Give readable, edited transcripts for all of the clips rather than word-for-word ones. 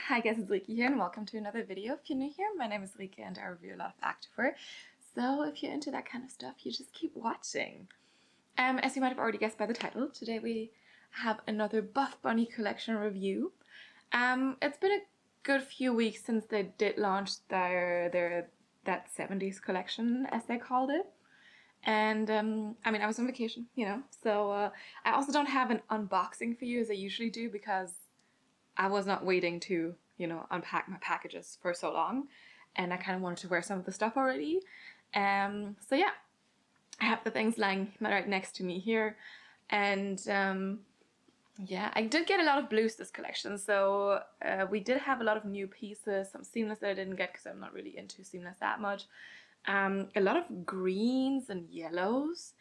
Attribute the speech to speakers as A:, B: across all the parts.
A: Hi guys, it's Rika here and welcome to another video. If you're new here, my name is Rika and I review a lot of activewear. So if you're into that kind of stuff, you just keep watching. As you might have already guessed by the title, today we have another Buffbunny Collection review. It's been a good few weeks since they did launch that 70's collection, as they called it. And I mean, I was on vacation, so I also don't have an unboxing for you as I usually do because I was not waiting to, unpack my packages for so long, and I kind of wanted to wear some of the stuff already. So yeah, I have the things lying right next to me here, and yeah, I did get a lot of blues this collection, so we did have a lot of new pieces, some seamless that I didn't get because I'm not really into seamless that much. A lot of greens and yellows.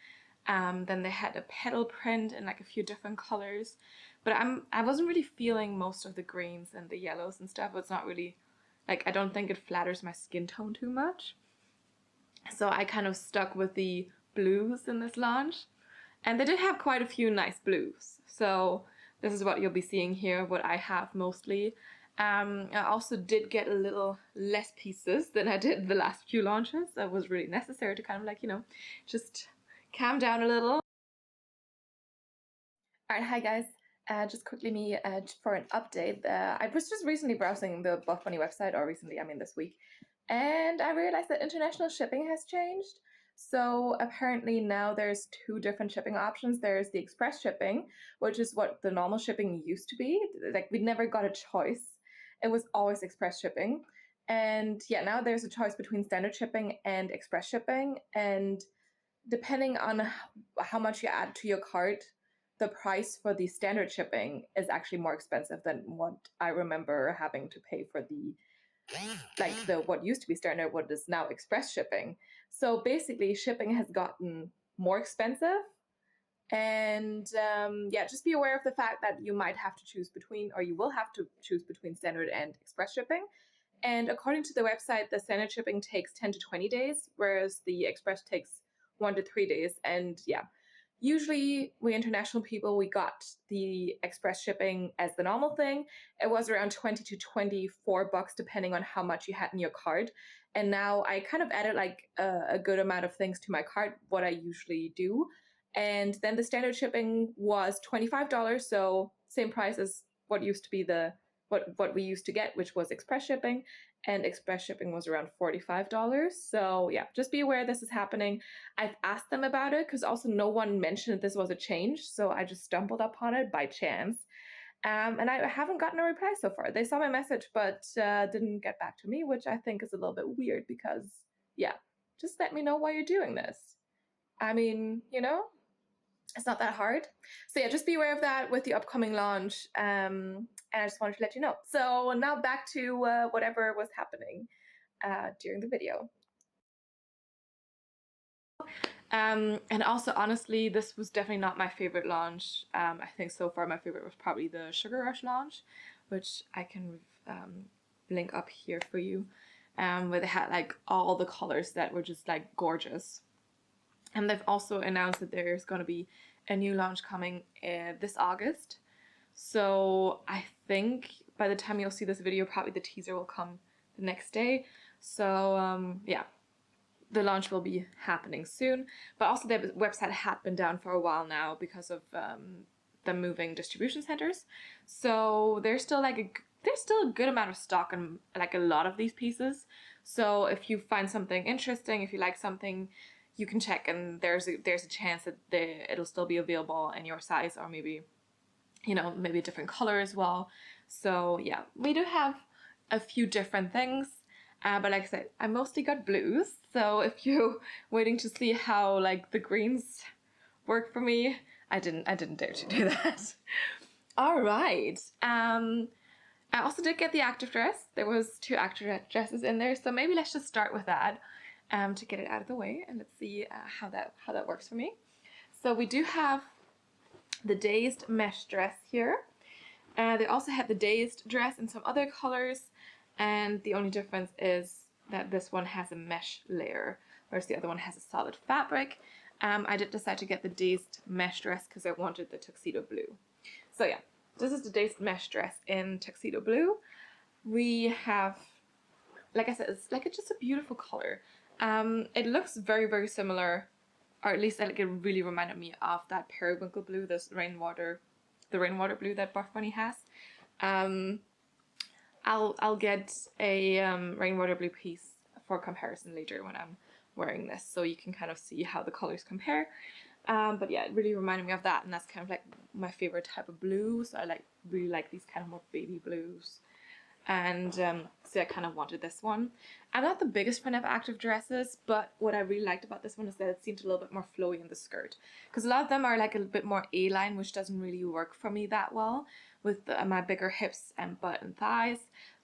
A: Then they had a petal print in like a few different colors, but I wasn't really feeling most of the greens and the yellows and stuff. It's not really, like, I don't think it flatters my skin tone too much. So I kind of stuck with the blues in this launch, and they did have quite a few nice blues. So this is what you'll be seeing here, what I have mostly. I also did get a little less pieces than I did the last few launches. That was really necessary to kind of like, just calm down a little. Alright, hi guys. Just quickly for an update. I was just recently browsing the Buffbunny website, or recently, I mean this week, and I realized that international shipping has changed. So apparently now there's two different shipping options. There's the express shipping, which is what the normal shipping used to be. Like, we never got a choice. It was always express shipping. And yeah, now there's a choice between standard shipping and express shipping. And depending on how much you add to your cart, the price for the standard shipping is actually more expensive than what I remember having to pay for what used to be standard, what is now express shipping. So basically, shipping has gotten more expensive. And yeah, just be aware of the fact that you might have to choose between, or you will have to choose between standard and express shipping. And according to the website, the standard shipping takes 10 to 20 days, whereas the express takes 1 to 3 days. And yeah, usually we international people, we got the express shipping as the normal thing. It was around 20 to 24 bucks depending on how much you had in your cart. And now I kind of added like a good amount of things to my cart, what I usually do. And then the standard shipping was $25, so same price as what used to be what we used to get, which was express shipping, and express shipping was around $45. So yeah, just be aware this is happening. I've asked them about it because also no one mentioned this was a change, so I just stumbled upon it by chance. And I haven't gotten a reply so far. They saw my message but didn't get back to me, which I think is a little bit weird because, yeah, just let me know why you're doing this. I mean, it's not that hard. So yeah, just be aware of that with the upcoming launch. And I just wanted to let you know. So now back to whatever was happening during the video. And also, honestly, this was definitely not my favorite launch. I think so far my favorite was probably the Sugar Rush launch, which I can link up here for you, where they had like all the colors that were just like gorgeous. And they've also announced that there's going to be a new launch coming this August. So I think by the time you'll see this video, probably the teaser will come the next day. So yeah, the launch will be happening soon. But also their website had been down for a while now because of them moving distribution centers. So there's still a good amount of stock on like a lot of these pieces. So if you find something interesting, if you like something, you can check, and there's a chance that it'll still be available in your size, or maybe maybe a different color as well. So yeah, we do have a few different things, but like I said, I mostly got blues. So if you're waiting to see how like the greens work for me, I didn't dare to do that. All right. I also did get the active dress. There was 2 active dresses in there, so maybe let's just start with that. To get it out of the way, and let's see how that works for me. So we do have the Dazed mesh dress here. They also have the Dazed dress in some other colors, and the only difference is that this one has a mesh layer, whereas the other one has a solid fabric. I did decide to get the Dazed mesh dress because I wanted the tuxedo blue. So yeah, this is the Dazed mesh dress in tuxedo blue. we have, like I said, it's like it's just a beautiful color. It looks very, very similar, or at least like it really reminded me of that periwinkle blue, the rainwater blue that Buffbunny has. I'll get a rainwater blue piece for comparison later when I'm wearing this, so you can kind of see how the colors compare. But yeah, it really reminded me of that, and that's kind of like my favorite type of blue. So I really like these kind of more baby blues. And so I kind of wanted this one. I'm not the biggest fan of active dresses, but what I really liked about this one is that it seemed a little bit more flowy in the skirt, because a lot of them are like a bit more A-line, which doesn't really work for me that well with my bigger hips and butt and thighs.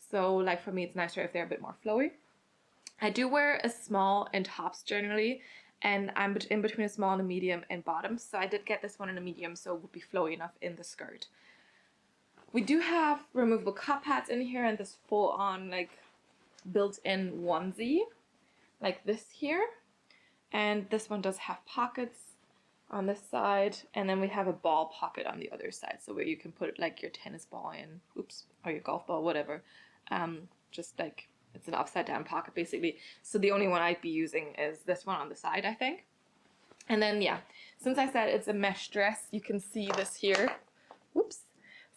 A: So like for me, it's nicer if they're a bit more flowy. I do wear a small in tops generally, and I'm in between a small and a medium in bottoms. So I did get this one in a medium, so it would be flowy enough in the skirt. We do have removable cup pads in here, and this full-on like built-in onesie like this here. And this one does have pockets on this side, and then we have a ball pocket on the other side, so where you can put like your tennis ball in, or your golf ball, whatever. Just like it's an upside down pocket basically. So the only one I'd be using is this one on the side, I think. And then yeah, since I said it's a mesh dress, you can see this here. Whoops.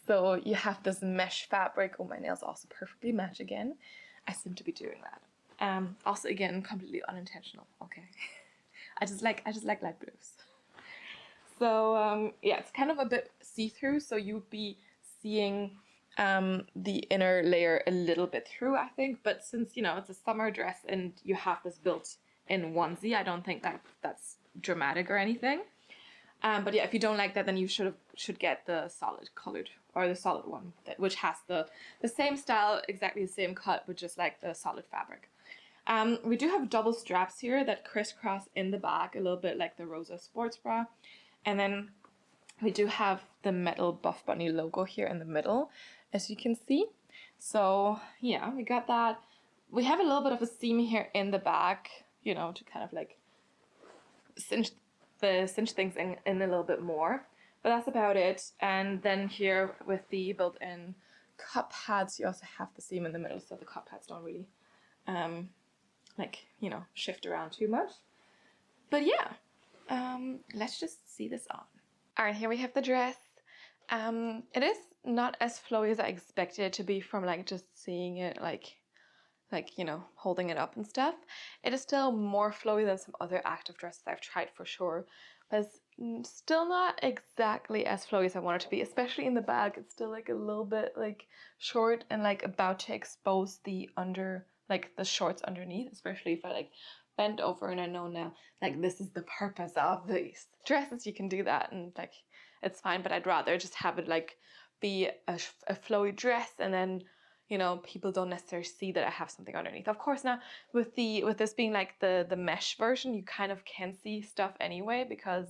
A: So you have this mesh fabric. Oh, my nails also perfectly match again. I seem to be doing that. Also again, completely unintentional. Okay. I just like light blues. So yeah, it's kind of a bit see-through, so you'd be seeing the inner layer a little bit through, I think. But since, you know, it's a summer dress and you have this built-in onesie, I don't think that's dramatic or anything. But yeah, if you don't like that, then you should get the solid colored, or the solid one, which has the same style, exactly the same cut, but just like the solid fabric. We do have double straps here that crisscross in the back, a little bit like the Rosa Sports Bra. And then we do have the metal Buffbunny logo here in the middle, as you can see. So yeah, we got that. We have a little bit of a seam here in the back, you know, to kind of like cinch things in a little bit more, but that's about it. And then here with the built-in cup pads, you also have the seam in the middle, so the cup pads don't really like, you know, shift around too much. But yeah, let's just see this on. All right, here we have the dress. It is not as flowy as I expected it to be from like just seeing it like you know, holding it up and stuff. It is still more flowy than some other active dresses I've tried for sure, but it's still not exactly as flowy as I want it to be, especially in the back. It's still like a little bit like short and like about to expose the shorts underneath, especially if I like bent over. And I know now like this is the purpose of these dresses. You can do that and like it's fine, but I'd rather just have it like be a flowy dress, and then, you know, people don't necessarily see that I have something underneath. Of course, now with this being like the mesh version, you kind of can see stuff anyway because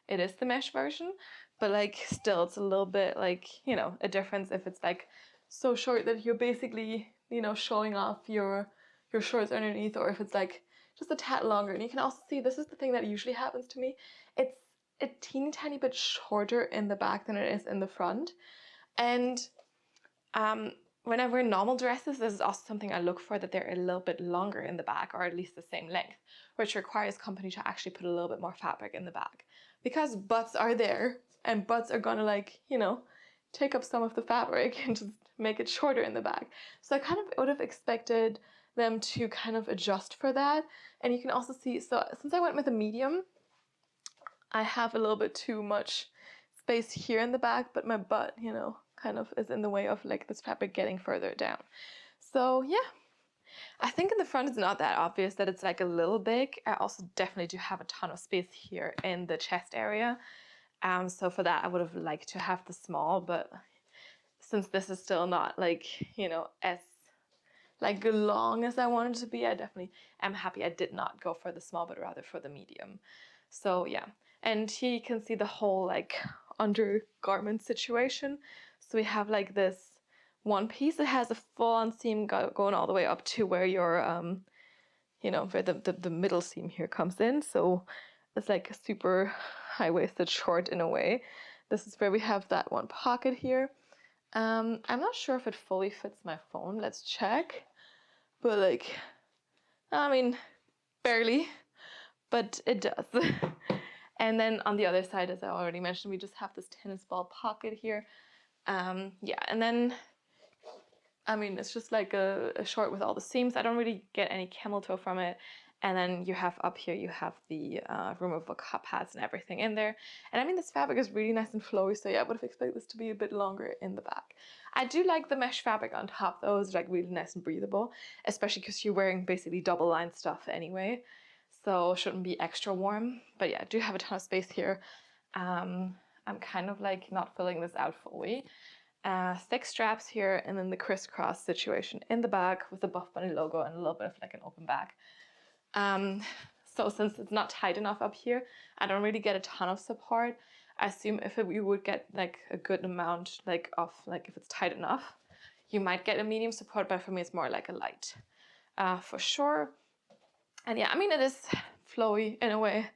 A: it is the mesh version. But like still, it's a little bit like, you know, a difference if it's like so short that you're basically, you know, showing off your shorts underneath, or if it's like just a tad longer. And you can also see, this is the thing that usually happens to me. It's a teeny tiny bit shorter in the back than it is in the front. And when I wear normal dresses, this is also something I look for, that they're a little bit longer in the back, or at least the same length, which requires company to actually put a little bit more fabric in the back, because butts are there and butts are gonna, like, you know, take up some of the fabric and just make it shorter in the back. So I kind of would have expected them to kind of adjust for that. And you can also see, so since I went with a medium, I have a little bit too much space here in the back, but my butt, you know, kind of is in the way of like this fabric getting further down. So yeah, I think in the front it's not that obvious that it's like a little big. I also definitely do have a ton of space here in the chest area. So for that I would have liked to have the small, but since this is still not like, you know, as like long as I wanted to be, I definitely am happy I did not go for the small, but rather for the medium. So yeah, and here you can see the whole like undergarment situation. So we have like this one piece. It has a full-on seam going all the way up to where your you know, where the middle seam here comes in. So it's like a super high-waisted short in a way. This is where we have that one pocket here. I'm not sure if it fully fits my phone. Let's check. But like, I mean, barely, but it does. And then on the other side, as I already mentioned, we just have this tennis ball pocket here. Yeah, and then, I mean, it's just like a short with all the seams. I don't really get any camel toe from it. And then you have up here, you have the removable cup pads and everything in there. And I mean, this fabric is really nice and flowy. So yeah, I would have expected this to be a bit longer in the back. I do like the mesh fabric on top though. It's like really nice and breathable, especially because you're wearing basically double line stuff anyway. So it shouldn't be extra warm. But yeah, I do have a ton of space here. I'm kind of like not filling this out fully. Thick straps here, and then the crisscross situation in the back with the Buffbunny logo and a little bit of like an open back. So since it's not tight enough up here, I don't really get a ton of support. I assume if you would get like a good amount like of like if it's tight enough, you might get a medium support, but for me it's more like a light for sure. And yeah, I mean it is flowy in a way,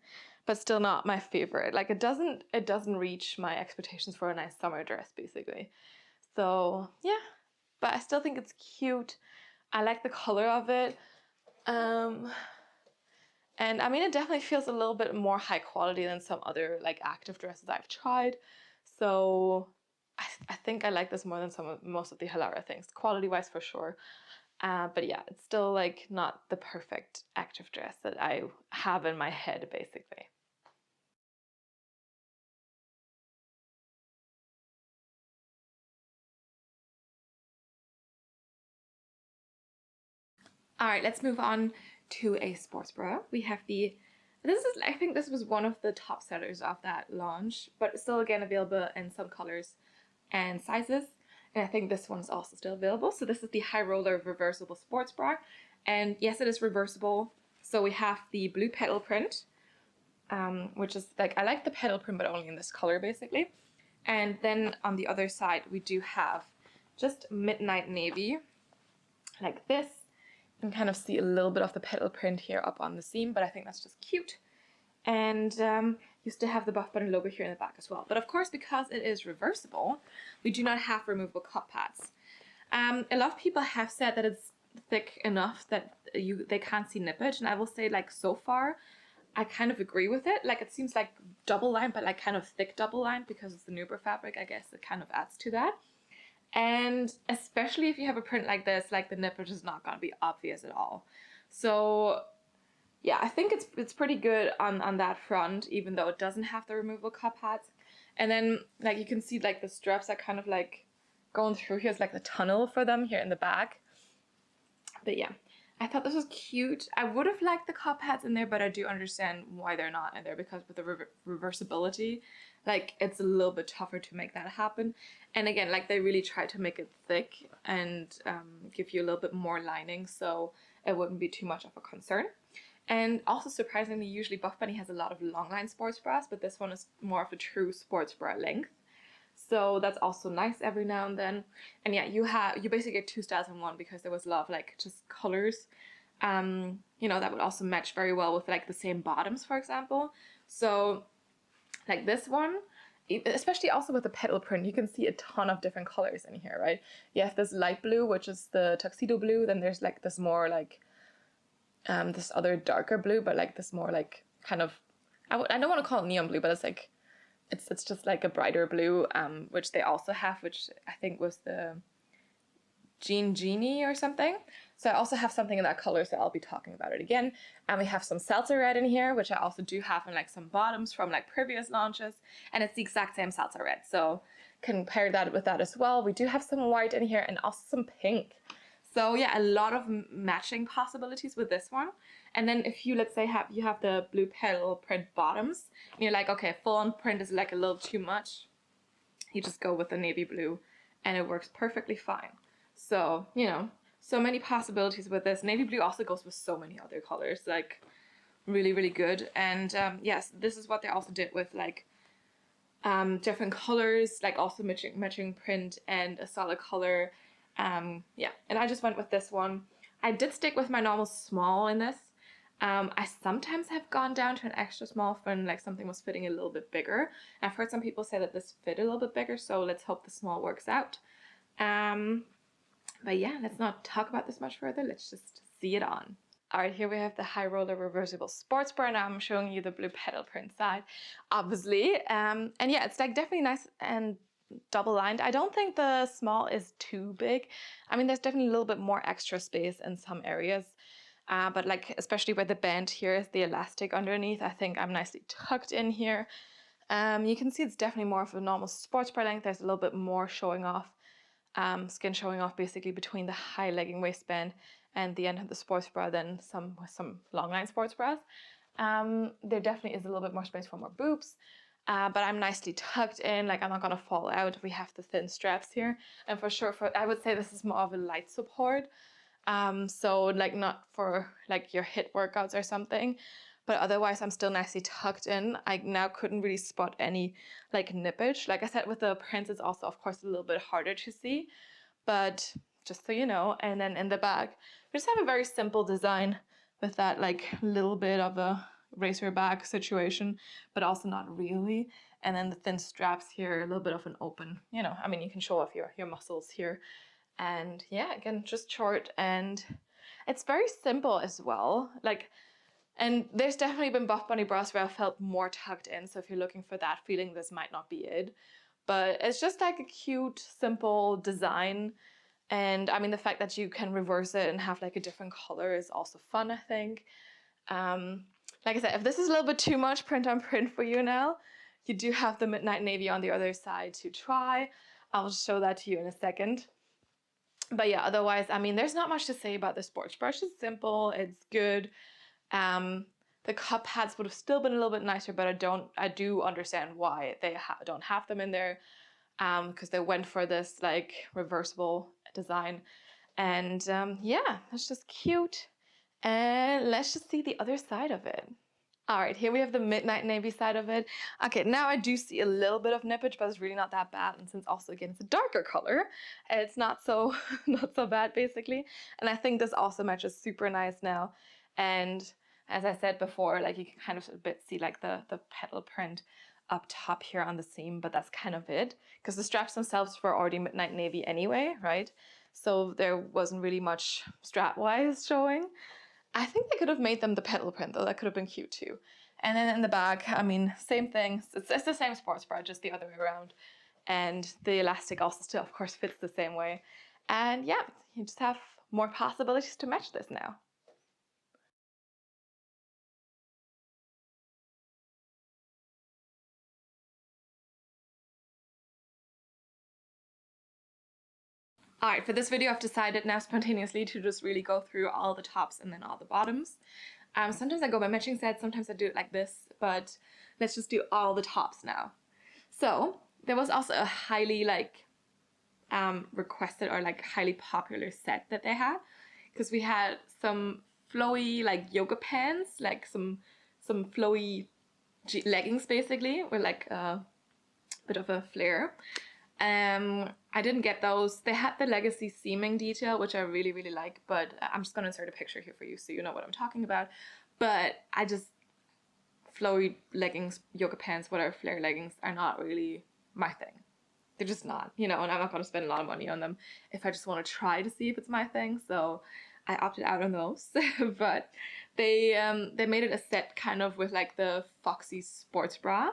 A: but still not my favorite. Like it doesn't reach my expectations for a nice summer dress basically. So yeah, but I still think it's cute. I like the color of it. And I mean, it definitely feels a little bit more high quality than some other like active dresses I've tried. So I think I like this more than most of the Halara things, quality wise for sure. But yeah, it's still like not the perfect active dress that I have in my head basically. All right, let's move on to a sports bra. We have I think this was one of the top sellers of that launch, but still again available in some colors and sizes. And I think this one is also still available. So this is the High Roller Reversible Sports Bra. And yes, it is reversible. So we have the blue petal print, which is like, I like the petal print, but only in this color basically. And then on the other side, we do have just midnight navy, like this. You can kind of see a little bit of the petal print here up on the seam, but I think that's just cute. And you still have the Buffbunny logo here in the back as well. But of course, because it is reversible, we do not have removable cup pads. A lot of people have said that it's thick enough that they can't see nippage, and I will say like so far, I kind of agree with it. Like it seems like double lined, but like kind of thick double lined because it's the Nuber fabric. I guess it kind of adds to that. And especially if you have a print like this, like the nippage is not gonna be obvious at all. So yeah, I think it's pretty good on that front, even though it doesn't have the removable cup pads. And then like you can see like the straps are kind of like going through here. It's like the tunnel for them here in the back. But yeah, I thought this was cute. I would have liked the cup pads in there, but I do understand why they're not in there because with the reversibility, like it's a little bit tougher to make that happen. And again, like they really tried to make it thick and give you a little bit more lining, so it wouldn't be too much of a concern. And also surprisingly, usually Buffbunny has a lot of long line sports bras, but this one is more of a true sports bra length. So that's also nice every now and then. And yeah, you basically get two styles in one because there was a lot of like just colors, that would also match very well with like the same bottoms, for example. So like this one, especially also with the petal print, you can see a ton of different colors in here, right? You have this light blue, which is the tuxedo blue. Then there's like this more like this other darker blue, but like this more like kind of, I don't want to call it neon blue, but it's like it's just like a brighter blue, which they also have, which I think was the Jean Genie or something. So I also have something in that color, so I'll be talking about it again. And we have some seltzer red in here, which I also do have in like some bottoms from like previous launches, and it's the exact same seltzer red. So compare that with that as well. We do have some white in here and also some pink. So yeah, a lot of matching possibilities with this one. And then if you, let's say, you have the blue petal print bottoms, and you're like, okay, full on print is like a little too much, you just go with the navy blue and it works perfectly fine. So, so many possibilities with this. Navy blue also goes with so many other colors, like really, really good. And yes, this is what they also did with like different colors, like also matching print and a solid color. Yeah, and I just went with this one. I did stick with my normal small in this. I sometimes have gone down to an extra small when like something was fitting a little bit bigger. I've heard some people say that this fit a little bit bigger, so let's hope the small works out. But yeah, let's not talk about this much further. Let's just see it on. All right, here we have the High Roller Reversible Sports Bra. Now I'm showing you the blue petal print side, obviously. And yeah, it's like definitely nice and double lined. I don't think the small is too big. I mean, there's definitely a little bit more extra space in some areas. But like, especially where the band here is the elastic underneath, I think I'm nicely tucked in here. You can see it's definitely more of a normal sports bra length. There's a little bit more showing off, skin showing off basically between the high legging waistband and the end of the sports bra than some long line sports bras. There definitely is a little bit more space for more boobs, but I'm nicely tucked in, like I'm not gonna fall out. We have the thin straps here, and for sure, I would say this is more of a light support. So like not for like your HIIT workouts or something, but otherwise I'm still nicely tucked in. I now couldn't really spot any like nippage. Like I said, with the prints, it's also of course a little bit harder to see, but just so you know. And then in the back, we just have a very simple design with that like little bit of a racer back situation, but also not really. And then the thin straps here, a little bit of an open, you know, I mean, you can show off your muscles here. And yeah, again, just short, and it's very simple as well. Like, and there's definitely been Buffbunny bras where I felt more tucked in. So if you're looking for that feeling, this might not be it. But it's just like a cute, simple design. And I mean, the fact that you can reverse it and have like a different color is also fun, I think. Like I said, if this is a little bit too much print on print for you now, you do have the midnight navy on the other side to try. I'll show that to you in a second. But yeah, otherwise, I mean, there's not much to say about the sports brush. It's simple, it's good. The cup pads would have still been a little bit nicer, but I do understand why they don't have them in there, because they went for this like reversible design. And yeah, that's just cute. And let's just see the other side of it. All right, here we have the midnight navy side of it. Okay, now I do see a little bit of nippage, but it's really not that bad. And since also, again, it's a darker color, it's not so, not so bad, basically. And I think this also matches super nice now. And as I said before, like you can kind of a bit see like the petal print up top here on the seam, but that's kind of it. Because the straps themselves were already midnight navy anyway, right? So there wasn't really much strap-wise showing. I think they could have made them the petal print though. That could have been cute too. And then in the back, I mean, same thing. It's the same sports bra, just the other way around. And the elastic also still, of course, fits the same way. And yeah, you just have more possibilities to match this now. All right, for this video, I've decided now spontaneously to just really go through all the tops and then all the bottoms. Sometimes I go by matching sets, sometimes I do it like this, but let's just do all the tops now. So there was also a highly like requested or like highly popular set that they had, because we had some flowy like yoga pants, like some flowy leggings basically with like a bit of a flare. I didn't get those. They had the legacy seaming detail, which I really, really like, but I'm just gonna insert a picture here for you so you know what I'm talking about. But I just, flowy leggings, yoga pants, whatever, flare leggings are not really my thing. They're just not, you know, and I'm not gonna spend a lot of money on them if I just wanna try to see if it's my thing. So I opted out on those. But they made it a set kind of with like the Foxy Sports Bra,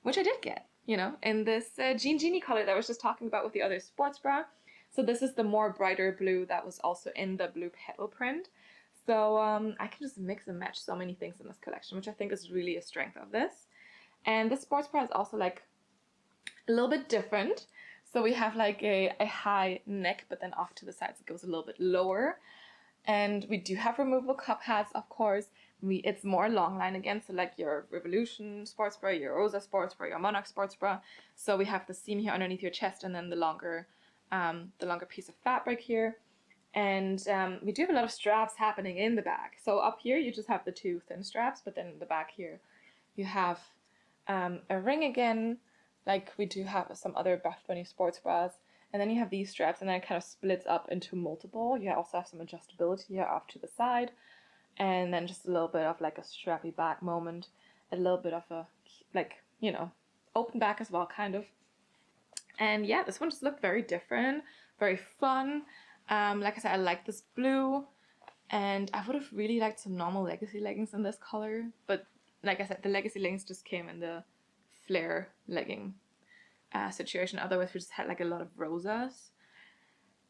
A: which I did get, you know, in this Jean Genie color that I was just talking about with the other sports bra. So this is the more brighter blue that was also in the blue petal print. So I can just mix and match so many things in this collection, which I think is really a strength of this. And this sports bra is also like a little bit different. So we have like a high neck, but then off to the sides it goes a little bit lower. And we do have removable cup pads, of course. It's more long line again, so like your Revolution sports bra, your Rosa sports bra, your Monarch sports bra. So we have the seam here underneath your chest, and then the longer piece of fabric here. And we do have a lot of straps happening in the back. So up here you just have the two thin straps, but then in the back here you have a ring again, like we do have some other Buffbunny sports bras. And then you have these straps, and then it kind of splits up into multiple. You also have some adjustability here off to the side. And then just a little bit of like a strappy back moment. A little bit of a, like, you know, open back as well, kind of. And yeah, this one just looked very different. very fun. Like I said, I like this blue, and I would have really liked some normal Legacy leggings in this color, but like I said, the Legacy leggings just came in the flare legging situation. Otherwise, we just had like a lot of rosas.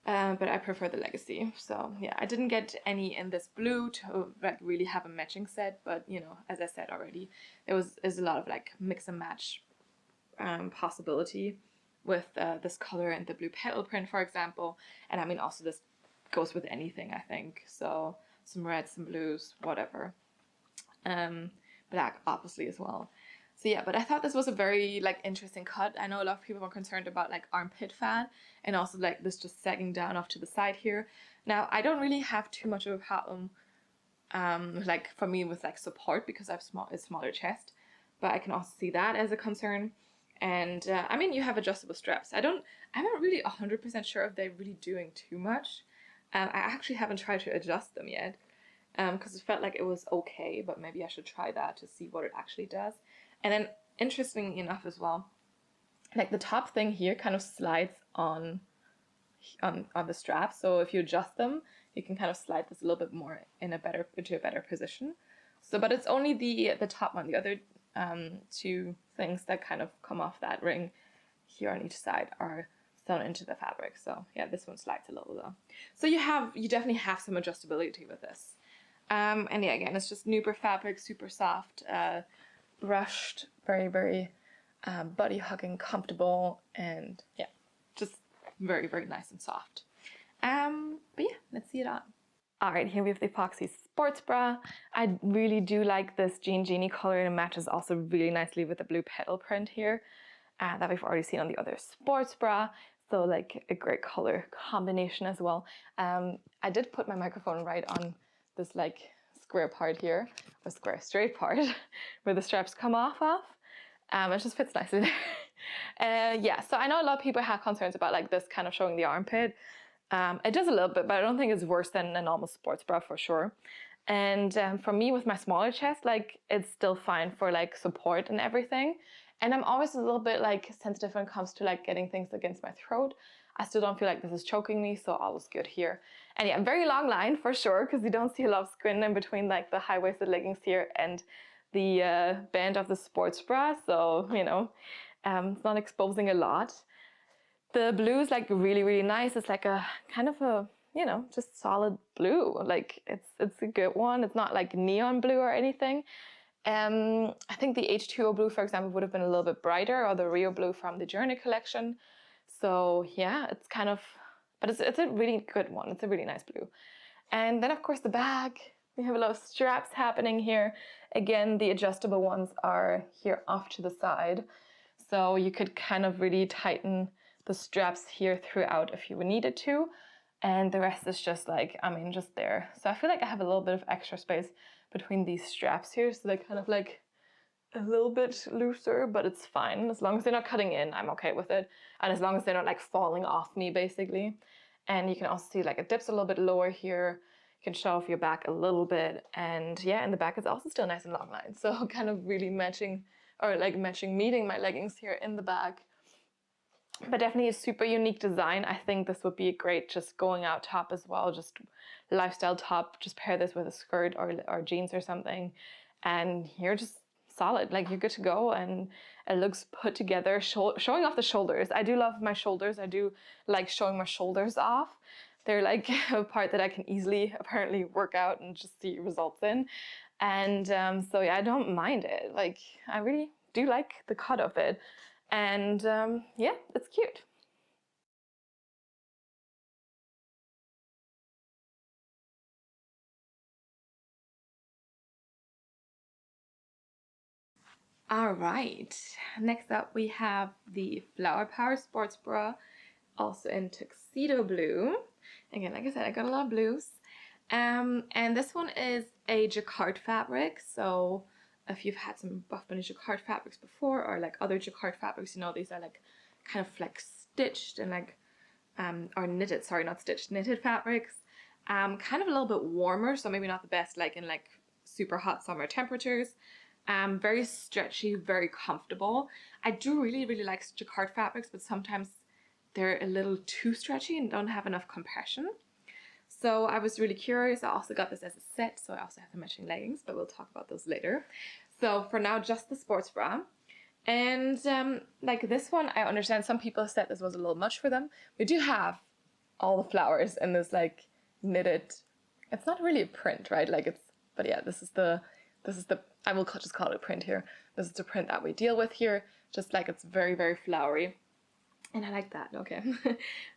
A: But I prefer the Legacy. So yeah, I didn't get any in this blue to like really have a matching set, but you know, as I said already, there's a lot of like mix and match possibility with this color and the blue petal print, for example. And I mean, also this goes with anything, I think. So some reds, some blues, whatever. Black obviously as well. So yeah, but I thought this was a very like interesting cut. I know a lot of people were concerned about like armpit fat and also like this just sagging down off to the side here. Now I don't really have too much of a problem like for me with like support because I have a smaller chest, but I can also see that as a concern. And I mean, you have adjustable straps. I'm not really 100% sure if they're really doing too much. I actually haven't tried to adjust them yet because it felt like it was okay, but maybe I should try that to see what it actually does. And then, interestingly enough as well, like the top thing here kind of slides on the strap. So if you adjust them, you can kind of slide this a little bit more into a better position. So, but it's only the top one. The other two things that kind of come off that ring here on each side are sewn into the fabric. So yeah, this one slides a little though. So you definitely have some adjustability with this. And yeah, again, it's just Nuber fabric, super soft, brushed, very, very body hugging, comfortable, and yeah, just very, very nice and soft. But yeah, let's see it on. All right, here we have the Foxy Sports Bra. I really do like this Jean Genie color, and it matches also really nicely with the blue petal print here that we've already seen on the other sports bra. So like a great color combination as well. I did put my microphone right on this like square part here, or square straight part, where the straps come off of. It just fits nicely there. Yeah, so I know a lot of people have concerns about like this kind of showing the armpit. It does a little bit, but I don't think it's worse than a normal sports bra for sure. And for me, with my smaller chest, like it's still fine for like support and everything. And I'm always a little bit like sensitive when it comes to like getting things against my throat. I still don't feel like this is choking me, so all is good here. And yeah, very long line for sure, because you don't see a lot of skin in between like the high-waisted leggings here and the band of the sports bra. So, you know, it's not exposing a lot. The blue is like really, really nice. It's like a kind of a, you know, just solid blue. Like it's a good one. It's not like neon blue or anything. I think the H2O blue, for example, would have been a little bit brighter, or the Rio blue from the Journey collection. So yeah, it's kind of, but it's a really good one. It's a really nice blue. And then of course the bag, we have a lot of straps happening here. Again, the adjustable ones are here off to the side. So you could kind of really tighten the straps here throughout if you needed to. And the rest is just like, I mean, just there. So I feel like I have a little bit of extra space between these straps here. So they're kind of like a little bit looser, but it's fine. As long as they're not cutting in, I'm okay with it. And as long as they're not like falling off me, basically. And you can also see like it dips a little bit lower here. You can show off your back a little bit. And yeah, in the back it's also still nice and long line. So kind of really matching, or like meeting my leggings here in the back. But definitely a super unique design. I think this would be a great just going out top as well, just lifestyle top. Just pair this with a skirt or jeans or something, and you're just solid. Like you're good to go, and it looks put together. Showing off the shoulders. I do love my shoulders. I do like showing my shoulders off. They're like a part that I can easily apparently work out and just see results in. And so yeah, I don't mind it. Like I really do like the cut of it. And yeah, it's cute. All right, next up we have the Flower Power Sports Bra, also in tuxedo blue. Again, like I said, I got a lot of blues. And this one is a jacquard fabric. So if you've had some Buffbunny jacquard fabrics before, or like other jacquard fabrics, you know, these are like kind of like stitched and like, or knitted, sorry, not stitched, knitted fabrics. Kind of a little bit warmer, so maybe not the best like in like super hot summer temperatures. Very stretchy, very comfortable. I do really, really like jacquard fabrics, but sometimes they're a little too stretchy and don't have enough compression. So I was really curious. I also got this as a set, so I also have the matching leggings, but we'll talk about those later. So for now, just the sports bra. And like this one, I understand some people said this was a little much for them. We do have all the flowers and this like knitted, it's not really a print, right? Like it's, but yeah, this is the, I will just call it a print here. This is the print that we deal with here. Just like it's very, very flowery. And I like that, okay.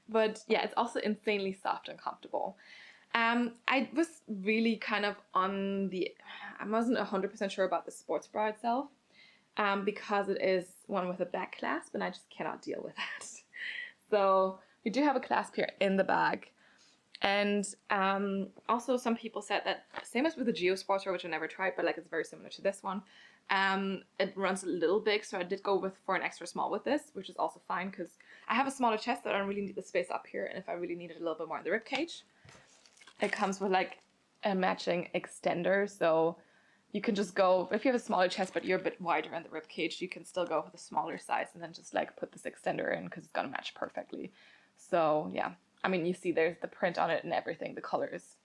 A: But yeah, it's also insanely soft and comfortable. I was really kind of on the, I wasn't 100% sure about the sports bra itself, because it is one with a back clasp and I just cannot deal with that. So we do have a clasp here in the bag. And also some people said that, same as with the Geo Sports Bra, which I never tried, but like it's very similar to this one, it runs a little big, so I did go for an extra small with this, which is also fine because I have a smaller chest, so I don't really need the space up here, and if I really needed a little bit more in the rib cage, it comes with like a matching extender, so you can just go, if you have a smaller chest but you're a bit wider in the rib cage, you can still go with a smaller size and then just like put this extender in because it's gonna match perfectly. So yeah, I mean, you see there's the print on it and everything, the color is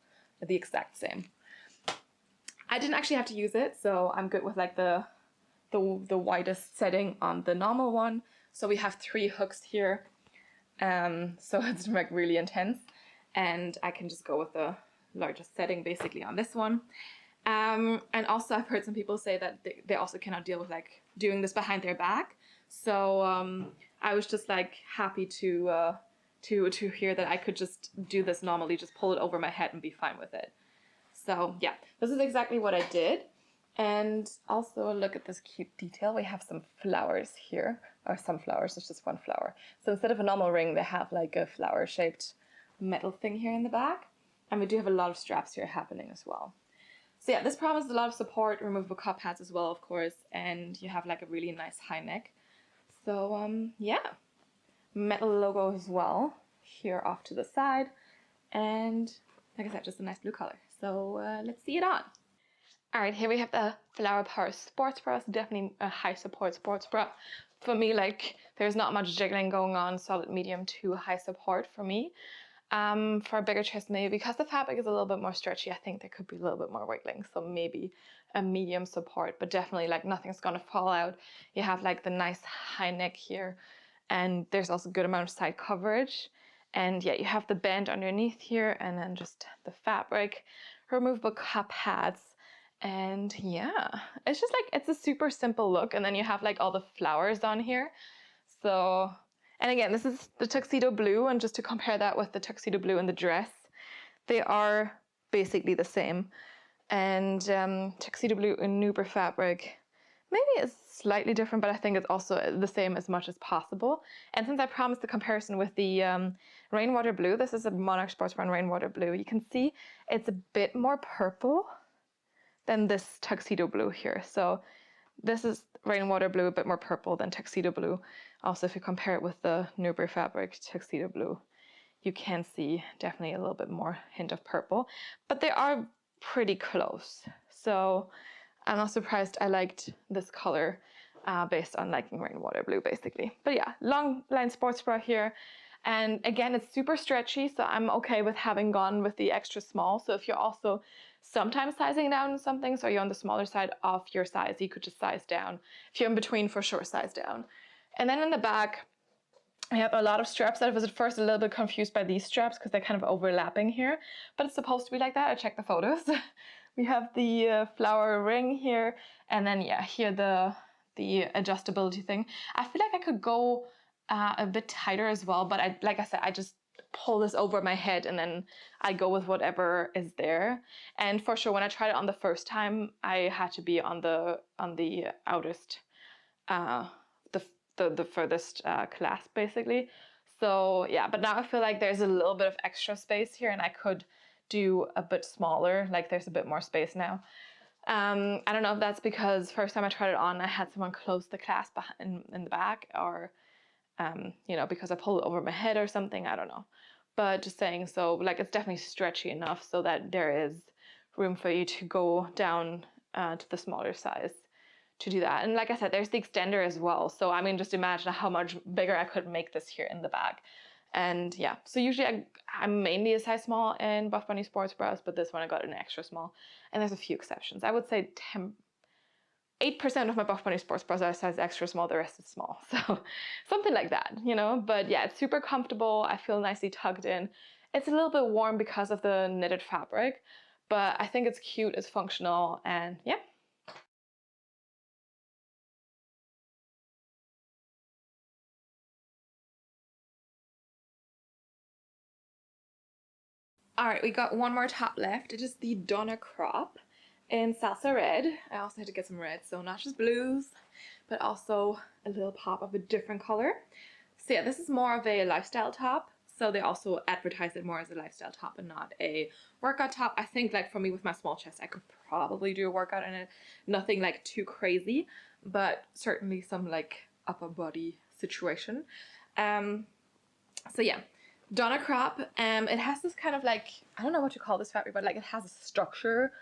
A: the exact same. I didn't actually have to use it, so I'm good with like the widest setting on the normal one. So we have 3 hooks here, so it's like really intense, and I can just go with the largest setting basically on this one. And also I've heard some people say that they also cannot deal with like doing this behind their back. So I was just like happy to hear that I could just do this normally, just pull it over my head and be fine with it. So yeah, this is exactly what I did. And also look at this cute detail. We have some flowers here, or some flowers, it's just one flower. So instead of a normal ring, they have like a flower shaped metal thing here in the back. And we do have a lot of straps here happening as well. So yeah, this promises a lot of support, removable cup pads as well, of course, and you have like a really nice high neck. So yeah, metal logo as well here off to the side, and like I said, just a nice blue color. So let's see it on. All right, here we have the Flower Power Sports Bra. It's definitely a high support sports bra. For me, like there's not much jiggling going on, solid medium to high support for me. For a bigger chest maybe, because the fabric is a little bit more stretchy, I think there could be a little bit more wiggling, so maybe a medium support, but definitely like nothing's gonna fall out. You have like the nice high neck here, and there's also a good amount of side coverage, and yeah, you have the band underneath here, and then just the fabric, removable cup pads, and yeah, it's just like, it's a super simple look, and then you have like all the flowers on here. So, and again, this is the tuxedo blue, and just to compare that with the tuxedo blue in the dress, they are basically the same. And tuxedo blue in Nuber fabric, maybe it's slightly different, but I think it's also the same as much as possible. And since I promised the comparison with the rainwater blue, this is a Monarch Sports Bra rainwater blue, you can see it's a bit more purple than this tuxedo blue here. So this is rainwater blue, a bit more purple than tuxedo blue. Also, if you compare it with the Nuber fabric tuxedo blue, you can see definitely a little bit more hint of purple, but they are pretty close. So I'm not surprised I liked this color based on liking rainwater blue basically. But yeah, long line sports bra here. And again, it's super stretchy, so I'm okay with having gone with the extra small. So if you're also sometimes sizing down in some things, or you're on the smaller side of your size, you could just size down. If you're in between, for sure, size down. And then in the back, I have a lot of straps. I was at first a little bit confused by these straps because they're kind of overlapping here, but it's supposed to be like that. I checked the photos. We have the flower ring here, and then yeah, here the adjustability thing. I feel like I could go a bit tighter as well, but like I said, I just pull this over my head and then I go with whatever is there. And for sure, when I tried it on the first time, I had to be on the outest, the furthest clasp basically. So yeah, but now I feel like there's a little bit of extra space here, and I could do a bit smaller. Like there's a bit more space now. I don't know if that's because first time I tried it on, I had someone close the clasp in the back, or you know, because I pulled it over my head or something, I don't know. But just saying, so like it's definitely stretchy enough so that there is room for you to go down to the smaller size to do that. And like I said, there's the extender as well. So I mean, just imagine how much bigger I could make this here in the back. And yeah, so usually I'm mainly a size small in Buffbunny Sports Bras, but this one I got an extra small. And there's a few exceptions. I would say 8% of my Buffbunny Sports Bras are size extra small, the rest is small. So something like that, you know? But yeah, it's super comfortable. I feel nicely tucked in. It's a little bit warm because of the knitted fabric, but I think it's cute, it's functional, and yeah. All right, we got one more top left. It is the Donna Crop in salsa red. I also had to get some red, so not just blues, but also a little pop of a different color. So yeah, this is more of a lifestyle top. So they also advertise it more as a lifestyle top and not a workout top. I think like for me with my small chest, I could probably do a workout in it. Nothing like too crazy, but certainly some like upper body situation. So yeah, Donna Crop. It has this kind of like, I don't know what you call this fabric, but like it has a structure.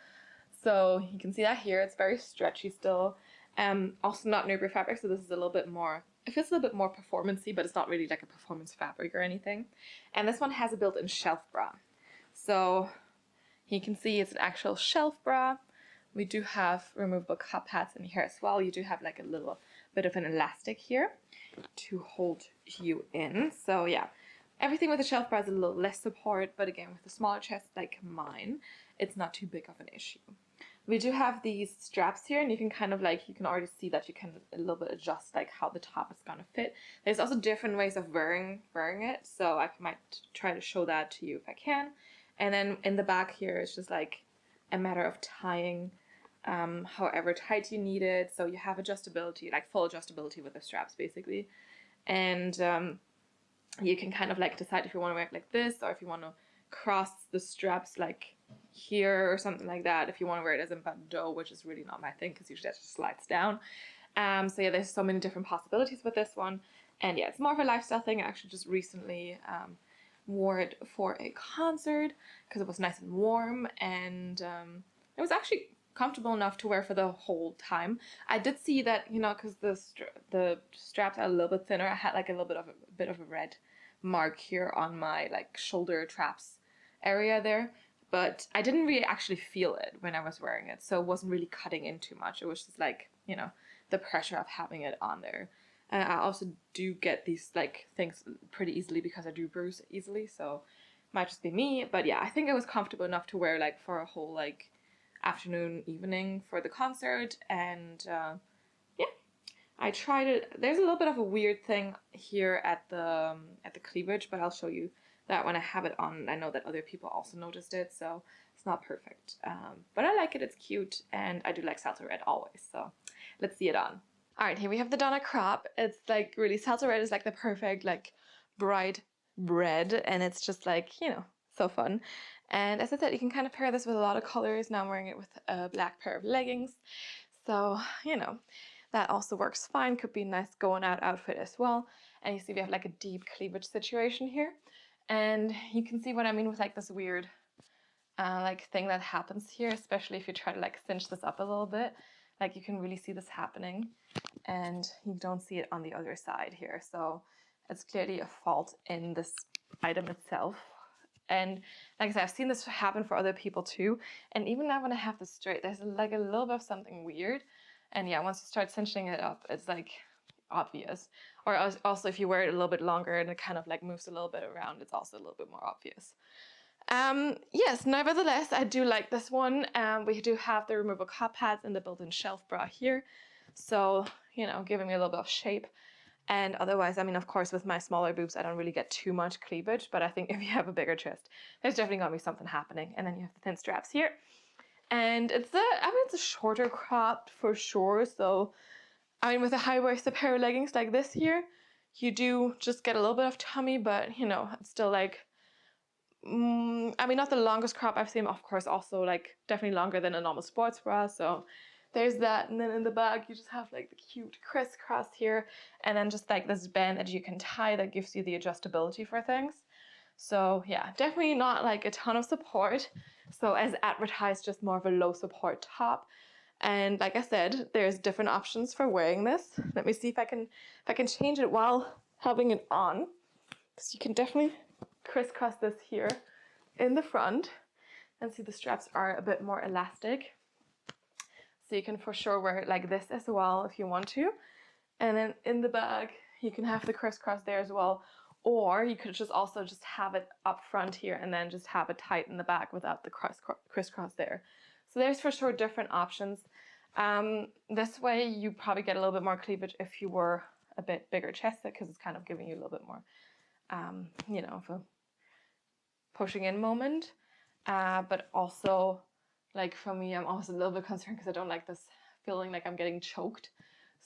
A: So you can see that here. It's very stretchy still. Also not Nubury fabric, so this is a little bit more, it feels a little bit more performance-y, but it's not really like a performance fabric or anything. And this one has a built-in shelf bra. So you can see it's an actual shelf bra. We do have removable cup pads in here as well. You do have like a little bit of an elastic here to hold you in. So yeah, everything with the shelf bra is a little less support, but again, with a smaller chest like mine, it's not too big of an issue. We do have these straps here, and you can kind of like, you can already see that you can a little bit adjust like how the top is gonna fit. There's also different ways of wearing it, so I might try to show that to you if I can. And then in the back here, it's just like a matter of tying however tight you need it. So you have adjustability, like full adjustability with the straps basically. And you can kind of like decide if you want to wear it like this, or if you want to cross the straps like here or something like that, if you want to wear it as a bandeau, which is really not my thing because usually that just slides down. So yeah, there's so many different possibilities with this one. And yeah, it's more of a lifestyle thing. I actually just recently wore it for a concert because it was nice and warm, and it was actually comfortable enough to wear for the whole time. I did see that, you know, because the straps are a little bit thinner, I had like a little bit of a red mark here on my like shoulder traps area there, but I didn't really actually feel it when I was wearing it, so it wasn't really cutting in too much. It was just like, you know, the pressure of having it on there. And I also do get these like things pretty easily because I do bruise easily, so it might just be me. But yeah, I think it was comfortable enough to wear like for a whole like afternoon, evening for the concert. And yeah, I tried it. There's a little bit of a weird thing here at the cleavage, but I'll show you that when I have it on. I know that other people also noticed it, so it's not perfect. But I like it. It's cute, and I do like salsa red always. So let's see it on. All right, here we have the Donna Crop. It's like really, salsa red is like the perfect like bright red, and it's just like, you know, so fun. And as I said, you can kind of pair this with a lot of colors. Now I'm wearing it with a black pair of leggings, so you know, that also works fine. Could be a nice going out outfit as well. And you see we have like a deep cleavage situation here, and you can see what I mean with like this weird like thing that happens here, especially if you try to like cinch this up a little bit. Like you can really see this happening, and you don't see it on the other side here. So it's clearly a fault in this item itself. And like I said, I've seen this happen for other people too. And even now when I have this straight, there's like a little bit of something weird. And yeah, once you start cinching it up, it's like obvious. Or also if you wear it a little bit longer and it kind of like moves a little bit around, it's also a little bit more obvious. Yes, nevertheless, I do like this one. We do have the removable cup pads and the built-in shelf bra here. So, you know, giving me a little bit of shape. And otherwise, I mean, of course, with my smaller boobs, I don't really get too much cleavage, but I think if you have a bigger chest, there's definitely gonna be something happening. And then you have the thin straps here. And it's a shorter crop for sure. So, I mean, with a high-waisted pair of leggings like this here, you do just get a little bit of tummy, but you know, it's still like, I mean, not the longest crop I've seen, of course, also like definitely longer than a normal sports bra. So there's that. And then in the back, you just have like the cute crisscross here. And then just like this band that you can tie that gives you the adjustability for things. So yeah, definitely not like a ton of support. So as advertised, just more of a low support top. And like I said, there's different options for wearing this. Let me see if I can change it while having it on. So you can definitely crisscross this here in the front, and see the straps are a bit more elastic. So you can for sure wear it like this as well if you want to. And then in the bag, you can have the crisscross there as well. Or you could just also just have it up front here and then just have it tight in the back without the crisscross there. So there's for sure different options. This way you probably get a little bit more cleavage if you were a bit bigger chested, because it's kind of giving you a little bit more, you know, of a pushing in moment. But also, like for me, I'm also a little bit concerned because I don't like this feeling like I'm getting choked.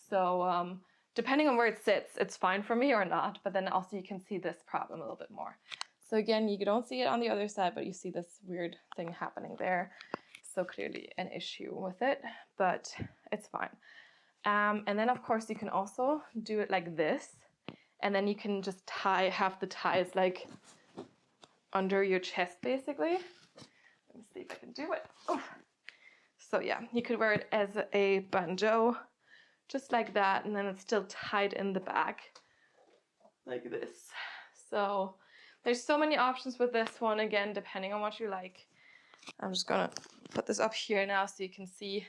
A: So depending on where it sits, it's fine for me or not. But then also you can see this problem a little bit more. So again, you don't see it on the other side, but you see this weird thing happening there. So clearly an issue with it, but it's fine. And then of course you can also do it like this, and then you can just have the ties like under your chest basically. Let me see if I can do it. Oh. So yeah, you could wear it as a bandeau, just like that, and then it's still tied in the back like this. So there's so many options with this one, again, depending on what you like. I'm just gonna put this up here now so you can see,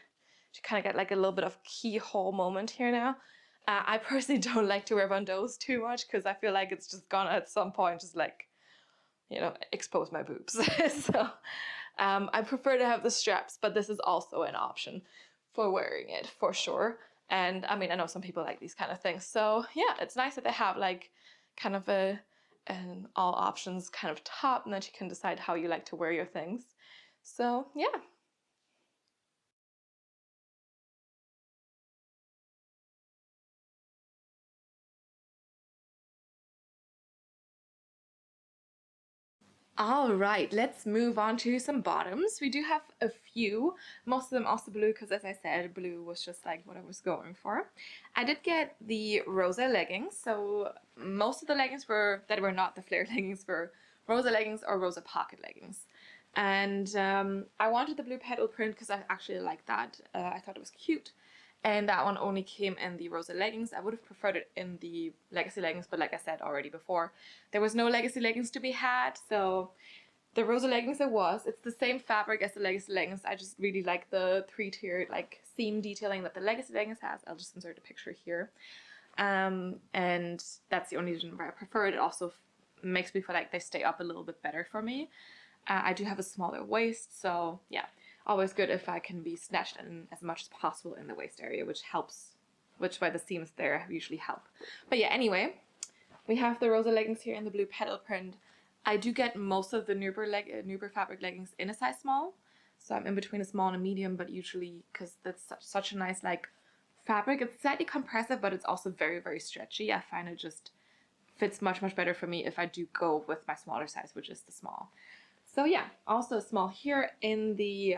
A: you kind of get like a little bit of keyhole moment here now. I personally don't like to wear bandeaus too much because I feel like it's just gonna at some point just like, you know, expose my boobs. So I prefer to have the straps, but this is also an option for wearing it for sure. And I mean, I know some people like these kind of things. So yeah, it's nice that they have like kind of an all options kind of top, and that you can decide how you like to wear your things. So yeah. All right, let's move on to some bottoms. We do have a few, most of them also blue because, as I said, blue was just like what I was going for. I did get the Rosa leggings, so most of the leggings that were not the flare leggings were Rosa leggings or Rosa pocket leggings. And I wanted the blue petal print because I actually like that. I thought it was cute. And that one only came in the Rosa leggings. I would have preferred it in the Legacy leggings, but like I said already before, there was no Legacy leggings to be had, so the Rosa leggings it was. It's the same fabric as the Legacy leggings. I just really like the three-tiered like seam detailing that the Legacy leggings has. I'll just insert a picture here. And that's the only reason why I prefer it. It also makes me feel like they stay up a little bit better for me. I do have a smaller waist, so yeah, always good if I can be snatched in as much as possible in the waist area, which helps, which by the seams there usually help. But yeah, anyway, we have the Rosa leggings here in the blue petal print. I do get most of the Nuber fabric leggings in a size small, so I'm in between a small and a medium, but usually, because that's such a nice like fabric, it's slightly compressive, but it's also very, very stretchy. I find it just fits much, much better for me if I do go with my smaller size, which is the small. So yeah, also small here in the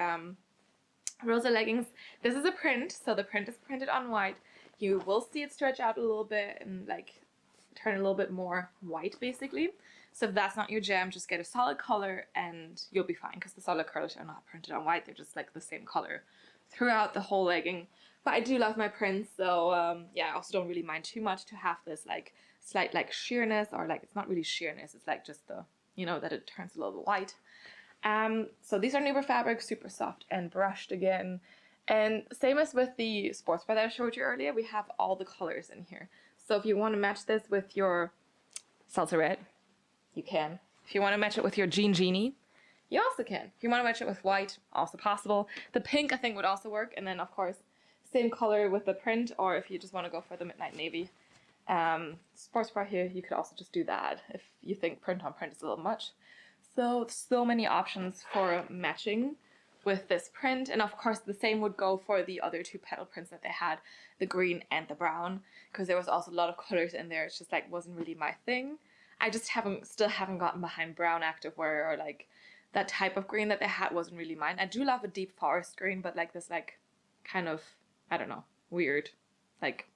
A: Rosa leggings. This is a print, so the print is printed on white. You will see it stretch out a little bit and like turn a little bit more white basically. So if that's not your jam, just get a solid color and you'll be fine, because the solid colors are not printed on white. They're just like the same color throughout the whole legging. But I do love my prints, so yeah, I also don't really mind too much to have this like slight like sheerness, or like it's not really sheerness, it's like just the, you know, that it turns a little bit white. So these are Nuber fabric, super soft and brushed again. And same as with the sports bra that I showed you earlier, we have all the colors in here. So if you want to match this with your salsa red, you can. If you want to match it with your jean genie, you also can. If you want to match it with white, also possible. The pink I think would also work. And then of course, same color with the print, or if you just want to go for the midnight navy sports bra here, you could also just do that if you think print on print is a little much. So many options for matching with this print. And of course the same would go for the other two petal prints that they had, the green and the brown, because there was also a lot of colors in there. It's just like wasn't really my thing. I just still haven't gotten behind brown activewear, or like that type of green that they had wasn't really mine. I do love a deep forest green, but like this like kind of, I don't know, weird, like,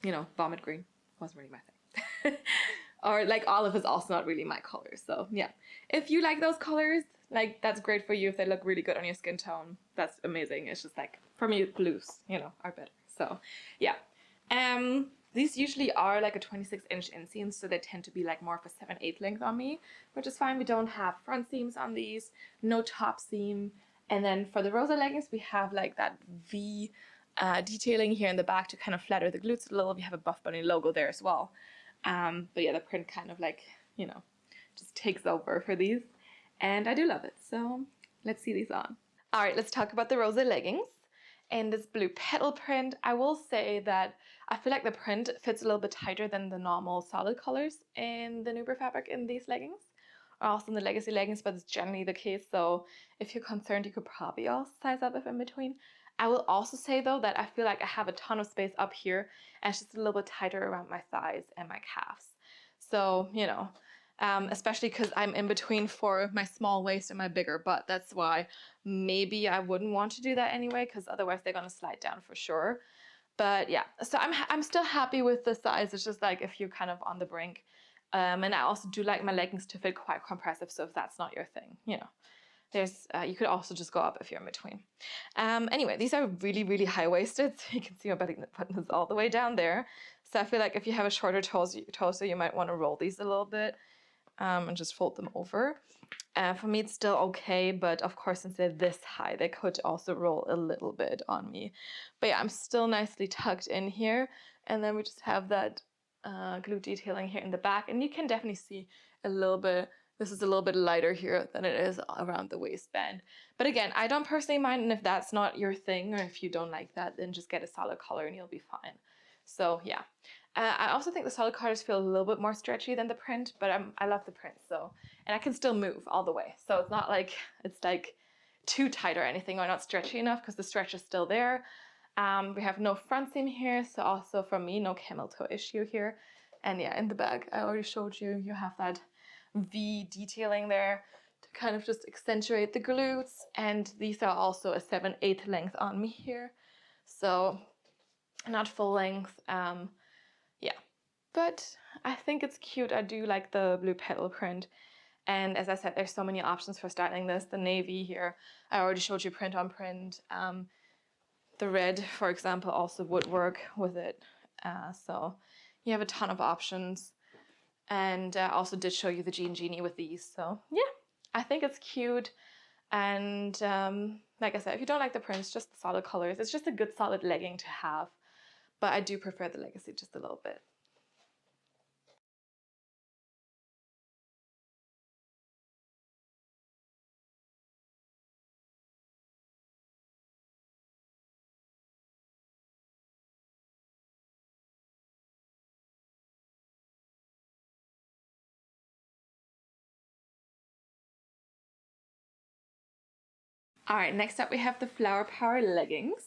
A: you know, vomit green wasn't really my thing. Or like olive is also not really my color. So yeah, if you like those colors, like that's great for you. If they look really good on your skin tone, that's amazing. It's just like, for me, blues, you know, are better. So yeah. These usually are like a 26-inch inseam, so they tend to be like more of a 7/8 length on me, which is fine. We don't have front seams on these, no top seam. And then for the Rosa leggings, we have like that V detailing here in the back to kind of flatter the glutes a little. We have a Buffbunny logo there as well. But yeah, the print kind of like, you know, just takes over for these. And I do love it. So let's see these on. All right, let's talk about the Rosa leggings. In this blue petal print, I will say that I feel like the print fits a little bit tighter than the normal solid colors in the Nuber fabric in these leggings, or also in the legacy leggings, but it's generally the case. So if you're concerned, you could probably also size up if in between. I will also say though that I feel like I have a ton of space up here and it's just a little bit tighter around my thighs and my calves. So, you know, especially because I'm in between for my small waist and my bigger butt. That's why maybe I wouldn't want to do that anyway, because otherwise they're gonna slide down for sure. But yeah, so I'm still happy with the size. It's just like if you're kind of on the brink. And I also do like my leggings to fit quite compressive, so if that's not your thing, you know, there's you could also just go up if you're in between. Anyway, these are really, really high-waisted, so you can see my button is all the way down there. So I feel like if you have a shorter torso, you might want to roll these a little bit and just fold them over. For me, it's still okay, but of course, since they're this high, they could also roll a little bit on me. But yeah, I'm still nicely tucked in here, and then we just have that glute detailing here in the back, and you can definitely see a little bit. This is a little bit lighter here than it is around the waistband. But again, I don't personally mind, and if that's not your thing, or if you don't like that, then just get a solid color and you'll be fine. So yeah. I also think the solid colors feel a little bit more stretchy than the print, but I love the print, so, and I can still move all the way. So it's not like it's like too tight or anything, or not stretchy enough, because the stretch is still there. We have no front seam here, so also from me, no camel toe issue here. And yeah, in the back, I already showed you, you have that V detailing there to kind of just accentuate the glutes. And these are also a 7/8 length on me here. So not full length. Yeah, but I think it's cute. I do like the blue petal print. And as I said, there's so many options for styling this. The navy here, I already showed you print on print. The red, for example, also would work with it. So you have a ton of options. And I also did show you the Jean Genie with these. So yeah, I think it's cute. And like I said, if you don't like the prints, just the solid colors. It's just a good solid legging to have. But I do prefer the legacy just a little bit. All right, next up we have the Flower Power leggings.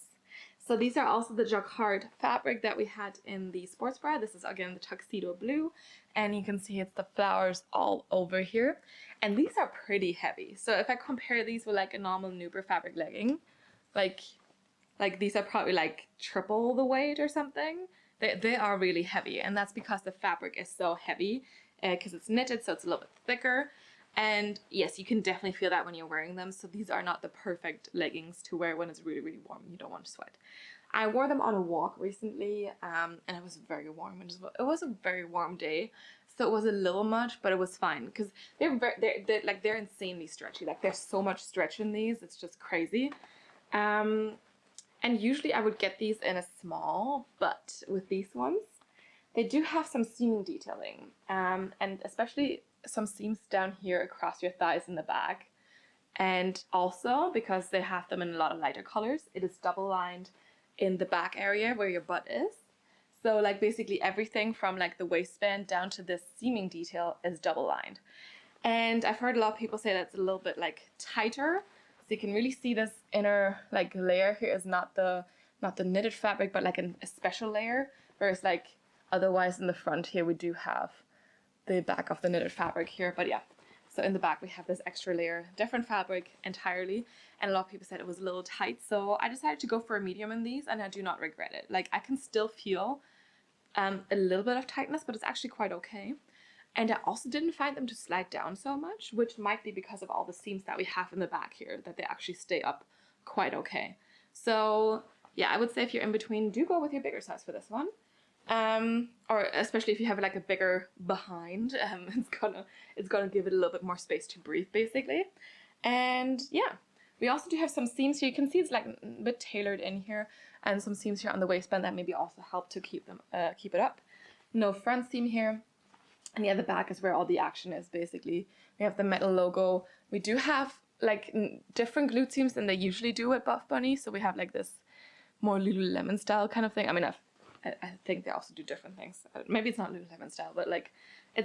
A: So these are also the jacquard fabric that we had in the sports bra. This is again the tuxedo blue, and you can see it's the flowers all over here. And these are pretty heavy. So if I compare these with like a normal Nuber fabric legging, like these are probably like triple the weight or something. They are really heavy, and that's because the fabric is so heavy because it's knitted, so it's a little bit thicker. And yes, you can definitely feel that when you're wearing them. So these are not the perfect leggings to wear when it's really, really warm. You don't want to sweat. I wore them on a walk recently, and it was very warm. It was a very warm day, so it was a little much, but it was fine because they're insanely stretchy. Like there's so much stretch in these, it's just crazy. And usually I would get these in a small, but with these ones, they do have some seaming detailing, and especially some seams down here across your thighs in the back. And also, because they have them in a lot of lighter colors, it is double lined in the back area where your butt is. So like basically everything from like the waistband down to this seaming detail is double lined. And I've heard a lot of people say that's a little bit like tighter. So you can really see this inner like layer here is not the knitted fabric, but like a special layer. Whereas like otherwise in the front here we do have the back of the knitted fabric here. But yeah, so in the back we have this extra layer, different fabric entirely. And a lot of people said it was a little tight. So I decided to go for a medium in these, and I do not regret it. Like I can still feel a little bit of tightness, but it's actually quite okay. And I also didn't find them to slide down so much, which might be because of all the seams that we have in the back here, that they actually stay up quite okay. So yeah, I would say if you're in between, do go with your bigger size for this one. Or especially if you have like a bigger behind, it's gonna give it a little bit more space to breathe, basically. And yeah, we also do have some seams here. You can see it's like a bit tailored in here, and some seams here on the waistband that maybe also help to keep it up. No front seam here. And yeah, the back is where all the action is, basically. We have the metal logo. We do have like different glute seams than they usually do at Buffbunny. So we have like this more Lululemon style kind of thing. I mean, I think they also do different things. Maybe it's not Lululemon style, but like I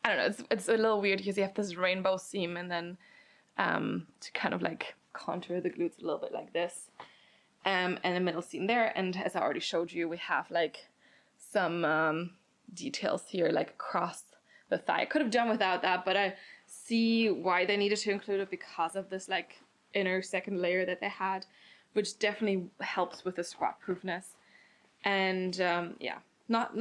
A: don't know, it's a little weird because you have this rainbow seam and then to kind of like contour the glutes a little bit like this. And a middle seam there. And as I already showed you, we have like some details here like across the thigh. I could have done without that, but I see why they needed to include it because of this like inner second layer that they had, which definitely helps with the squat proofness. And yeah, not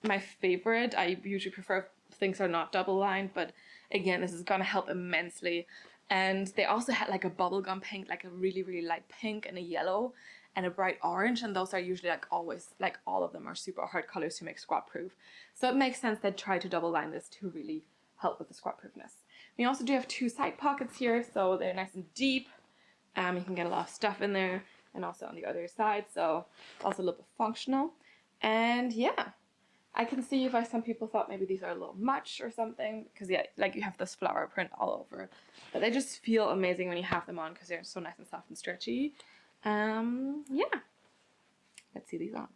A: my favorite. I usually prefer things are not double lined, but again, this is gonna help immensely. And they also had like a bubblegum pink, like a really, really light pink and a yellow and a bright orange. And those are usually like always, like all of them are super hard colors to make squat proof. So it makes sense they try to double line this to really help with the squat proofness. We also do have two side pockets here, so they're nice and deep. You can get a lot of stuff in there, and also on the other side, so also a little bit functional. And yeah, I can see why some people thought maybe these are a little much or something, because yeah, like you have this flower print all over, but they just feel amazing when you have them on because they're so nice and soft and stretchy. Yeah, let's see these on.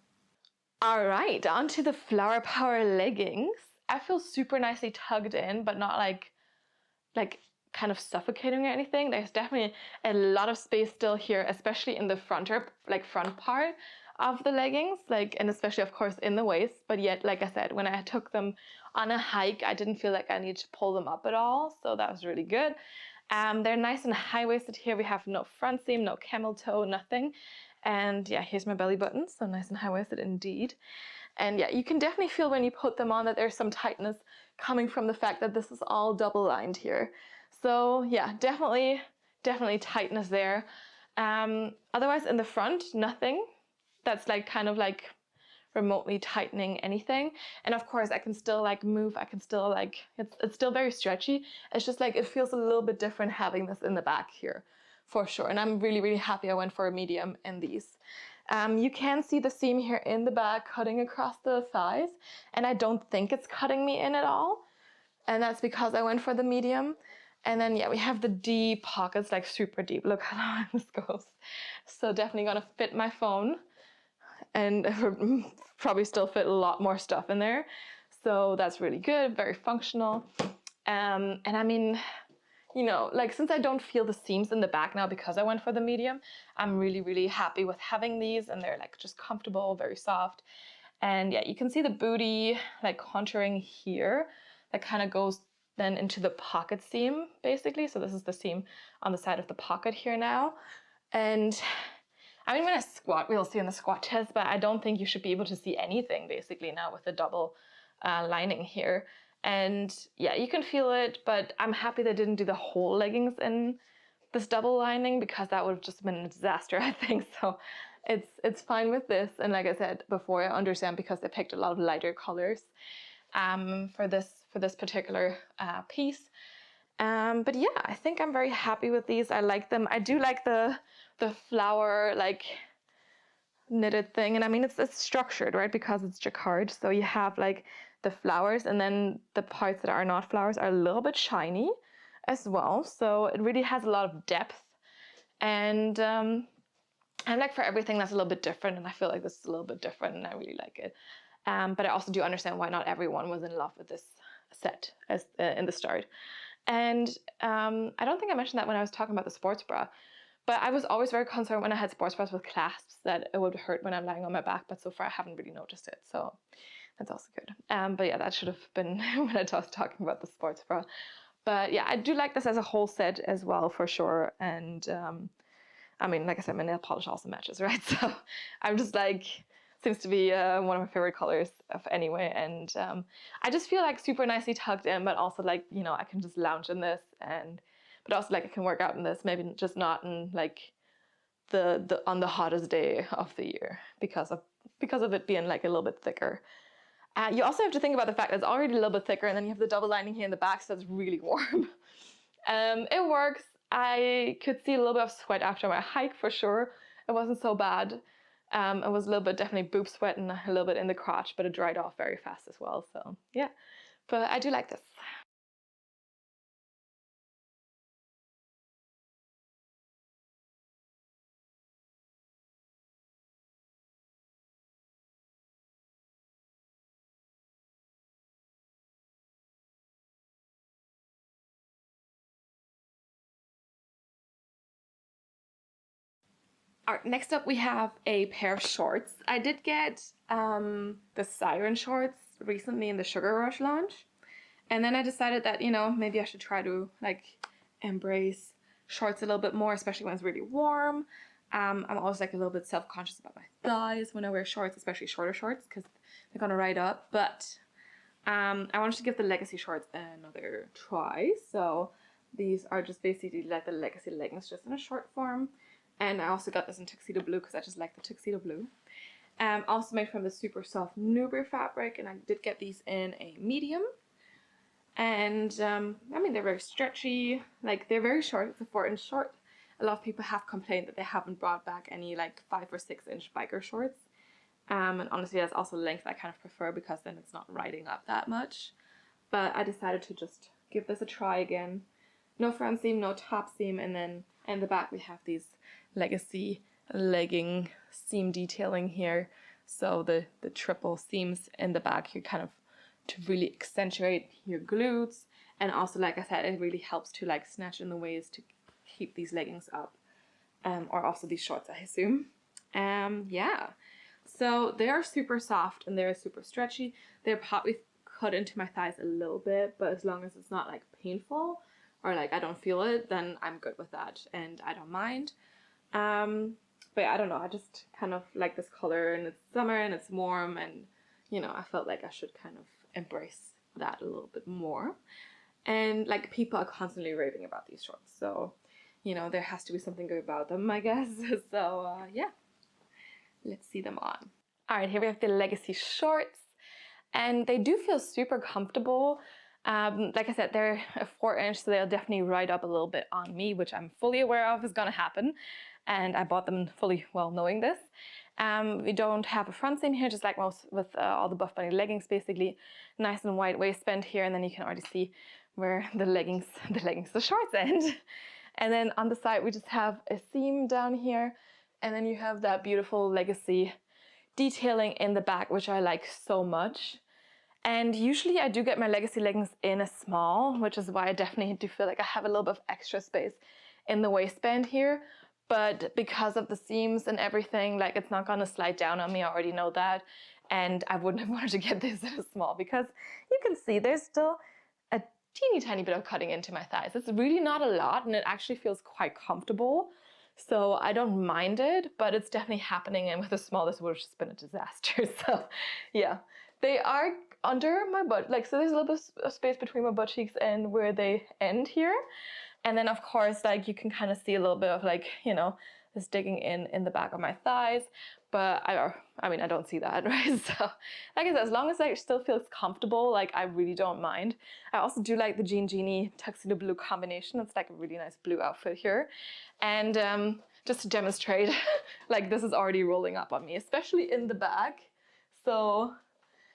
A: All right, on to the Flower Power leggings. I feel super nicely tugged in, but not like kind of suffocating or anything. There's definitely a lot of space still here, especially in the front part of the leggings, and especially of course in the waist. But yet, like I said, when I took them on a hike, I didn't feel like I needed to pull them up at all, so that was really good. They're nice and high-waisted here. We have no front seam, no camel toe, nothing. And yeah, here's my belly button, so nice and high-waisted indeed. And yeah, you can definitely feel when you put them on that there's some tightness coming from the fact that this is all double lined here. So yeah, definitely tightness there. Otherwise in the front, nothing that's like kind of like remotely tightening anything. And of course I can still like move, I can still like, it's still very stretchy. It's just like, it feels a little bit different having this in the back here for sure. And I'm really, really happy I went for a medium in these. You can see the seam here in the back cutting across the thighs, and I don't think it's cutting me in at all. And that's because I went for the medium. And then yeah, we have the deep pockets, like super deep. Look how long this goes. So definitely gonna fit my phone, and probably still fit a lot more stuff in there. So that's really good, very functional. And I mean, you know, like since I don't feel the seams in the back now because I went for the medium, I'm really, really happy with having these, and they're like just comfortable, very soft. And yeah, you can see the booty like contouring here that kind of goes then into the pocket seam basically. So this is the seam on the side of the pocket here now. And I mean, when I squat, we'll see in the squat test, but I don't think you should be able to see anything basically now with the double lining here. And yeah, you can feel it, but I'm happy they didn't do the whole leggings in this double lining because that would have just been a disaster, I think. So it's fine with this. And like I said before, I understand because they picked a lot of lighter colors for this particular piece. But yeah, I think I'm very happy with these. I like them. I do like the flower like knitted thing, and I mean it's structured, right, because it's jacquard. So you have like the flowers, and then the parts that are not flowers are a little bit shiny as well. So it really has a lot of depth, and I'm like for everything that's a little bit different, and I feel like this is a little bit different, and I really like it. But I also do understand why not everyone was in love with this set as in the start. And I don't think I mentioned that when I was talking about the sports bra, but I was always very concerned when I had sports bras with clasps that it would hurt when I'm lying on my back, but so far I haven't really noticed it, so that's also good. But yeah, that should have been when I was talking about the sports bra. But yeah, I do like this as a whole set as well, for sure. And I mean, like I said, my nail polish also matches, right? So I'm just like, seems to be one of my favorite colors of anyway. And I just feel like super nicely tucked in, but also like, you know, I can just lounge in this, and but also like I can work out in this, maybe just not in like on the hottest day of the year because of it being like a little bit thicker. You also have to think about the fact that it's already a little bit thicker, and then you have the double lining here in the back, so it's really warm. It works. I could see a little bit of sweat after my hike for sure. It wasn't so bad. It was a little bit definitely boob sweat and a little bit in the crotch, but it dried off very fast as well. So yeah, but I do like this. All right, next up we have a pair of shorts. I did get the Siren shorts recently in the Sugar Rush launch. And then I decided that, you know, maybe I should try to like embrace shorts a little bit more, especially when it's really warm. I'm always like a little bit self-conscious about my thighs when I wear shorts, especially shorter shorts, because they're gonna ride up. But I wanted to give the Legacy shorts another try. So these are just basically like the Legacy leggings, just in a short form. And I also got this in tuxedo blue because I just like the tuxedo blue. Also made from the super soft Nubury fabric, and I did get these in a medium. And I mean, they're very stretchy, like they're very short. It's a 4-inch short. A lot of people have complained that they haven't brought back any like 5 or 6-inch biker shorts. And honestly, that's also the length I kind of prefer because then it's not riding up that much. But I decided to just give this a try again. No front seam, no top seam, and then in the back we have these Legacy legging seam detailing here. So the triple seams in the back, you kind of to really accentuate your glutes, and also, like I said, it really helps to like snatch in the waist to keep these leggings up, or also these shorts, I assume. Yeah, so they are super soft and they're super stretchy. They're probably cut into my thighs a little bit, but as long as it's not like painful or like I don't feel it, then I'm good with that and I don't mind. But yeah, I don't know, I just kind of like this color, and it's summer and it's warm, and you know, I felt like I should kind of embrace that a little bit more. And like people are constantly raving about these shorts, so you know, there has to be something good about them, I guess. So yeah, let's see them on. All right, here we have the Legacy shorts, and they do feel super comfortable. Like I said, they're a 4-inch, so they'll definitely ride up a little bit on me, which I'm fully aware of is gonna happen. And I bought them fully well knowing this. We don't have a front seam here, just like most with all the Buffbunny leggings, basically. Nice and wide waistband here, and then you can already see where the shorts end. And then on the side, we just have a seam down here, and then you have that beautiful Legacy detailing in the back, which I like so much. And usually I do get my Legacy leggings in a small, which is why I definitely do feel like I have a little bit of extra space in the waistband here. But because of the seams and everything, like it's not gonna slide down on me, I already know that. And I wouldn't have wanted to get this in a small because you can see there's still a teeny tiny bit of cutting into my thighs. It's really not a lot, and it actually feels quite comfortable. So I don't mind it, but it's definitely happening, and with a small this would have just been a disaster. So yeah, they are under my butt, like, so there's a little bit of space between my butt cheeks and where they end here. And then of course, like you can kind of see a little bit of like, you know, this digging in the back of my thighs, but I mean, I don't see that, right? So like I said, as long as it still feels comfortable, like I really don't mind. I also do like the Jean Genie tuxedo blue combination. It's like a really nice blue outfit here. And just to demonstrate, like this is already rolling up on me, especially in the back. So,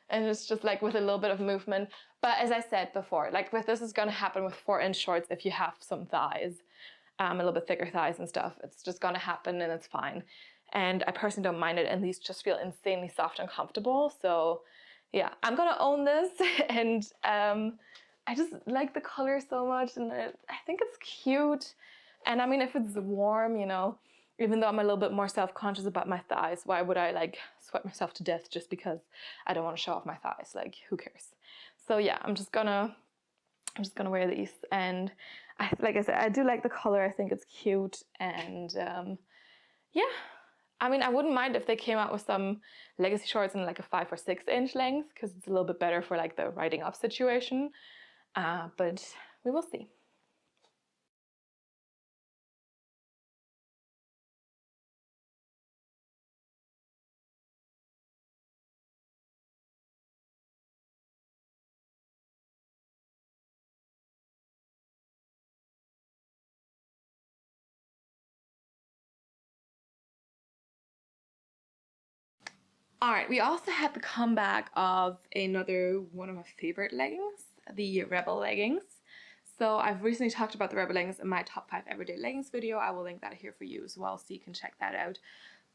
A: and it's just like with a little bit of movement. But as I said before, like with this is gonna happen with 4-inch shorts if you have some thighs, a little bit thicker thighs and stuff. It's just gonna happen and it's fine. And I personally don't mind it, and these just feel insanely soft and comfortable. So yeah, I'm gonna own this. And I just like the color so much, and I think it's cute. And I mean, if it's warm, you know, even though I'm a little bit more self-conscious about my thighs, why would I like sweat myself to death just because I don't want to show off my thighs? Like, who cares? So yeah, I'm just gonna wear these. And like I said, I do like the color. I think it's cute. And yeah, I mean, I wouldn't mind if they came out with some Legacy shorts in like a 5 or 6-inch length, because it's a little bit better for like the riding up situation. But we will see. Alright, we also had the comeback of another one of my favorite leggings, the Rebel leggings. So I've recently talked about the Rebel leggings in my top 5 everyday leggings video. I will link that here for you as well, so you can check that out.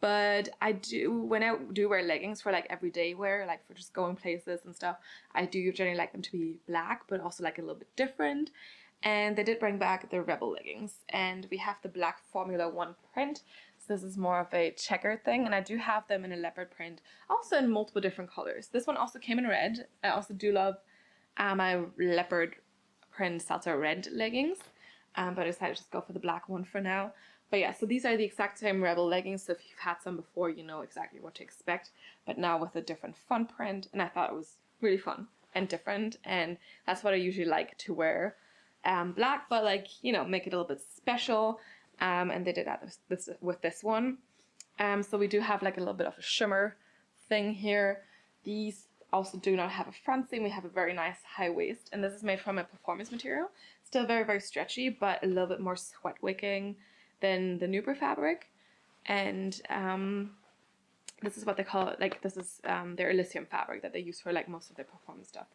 A: But when I do wear leggings for like everyday wear, like for just going places and stuff, I do generally like them to be black, but also like a little bit different. And they did bring back the Rebel leggings, and we have the black Formula 1 print. So this is more of a checkered thing, and I do have them in a leopard print, also in multiple different colors. This one also came in red. I also do love my leopard print salsa red leggings, but I decided to just go for the black one for now. But yeah, so these are the exact same Rebel leggings, so if you've had some before, you know exactly what to expect, but now with a different fun print, and I thought it was really fun and different, and that's what I usually like to wear. Black, but like, you know, make it a little bit special, and they did that with this one. So we do have like a little bit of a shimmer thing here. These also do not have a front seam. We have a very nice high waist, and this is made from a performance material. Still very, very stretchy, but a little bit more sweat wicking than the Nuber fabric. And this is what they call it, like this is their Elysium fabric that they use for like most of their performance stuff.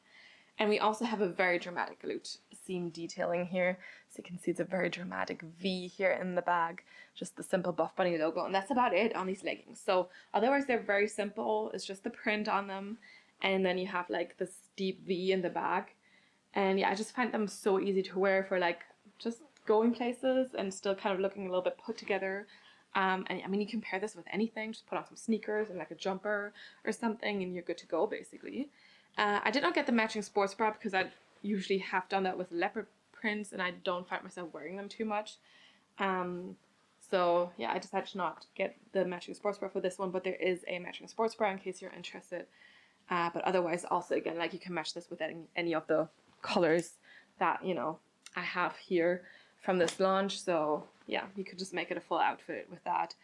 A: And we also have a very dramatic glute seam detailing here. So you can see it's a very dramatic V here in the bag, just the simple Buffbunny logo. And that's about it on these leggings. So otherwise they're very simple. It's just the print on them. And then you have like this deep V in the bag. And yeah, I just find them so easy to wear for like just going places and still kind of looking a little bit put together. And I mean, you can pair this with anything. Just put on some sneakers and like a jumper or something and you're good to go basically. I did not get the matching sports bra because I usually have done that with leopard prints and I don't find myself wearing them too much. So yeah, I decided to not get the matching sports bra for this one, but there is a matching sports bra in case you're interested. But otherwise also, again, like you can match this with any of the colors that, you know, I have here from this launch. So yeah, you could just make it a full outfit with that.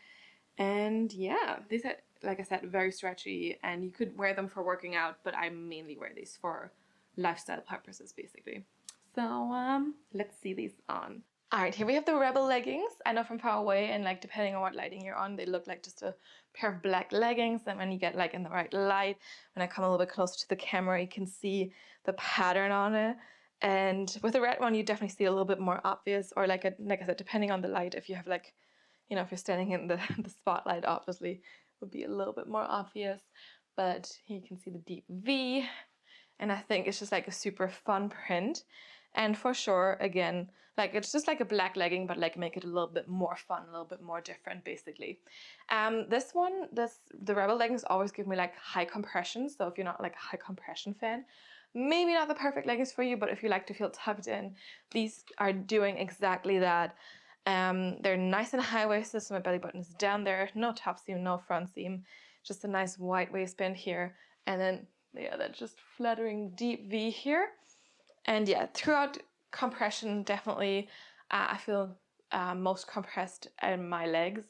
A: And yeah, these are, like I said, very stretchy and you could wear them for working out, but I mainly wear these for lifestyle purposes basically. So let's see these on. Alright, here we have the Rebel leggings. I know from far away and like depending on what lighting you're on, they look like just a pair of black leggings, and when you get like in the right light, when I come a little bit closer to the camera, you can see the pattern on it. And with the red one, you definitely see a little bit more obvious, or like I said, depending on the light, if you have like, you know, if you're standing in the spotlight, obviously it would be a little bit more obvious. But here you can see the deep V, and I think it's just like a super fun print. And for sure, again, like it's just like a black legging, but like make it a little bit more fun, a little bit more different, basically. The Rebel leggings always give me like high compression. So if you're not like a high compression fan, maybe not the perfect leggings for you, but if you like to feel tucked in, these are doing exactly that. They're nice and high-waisted, so my belly button is down there, no top seam, no front seam, just a nice wide waistband here, and then yeah, that just flattering deep V here. And yeah, throughout compression, definitely I feel most compressed in my legs,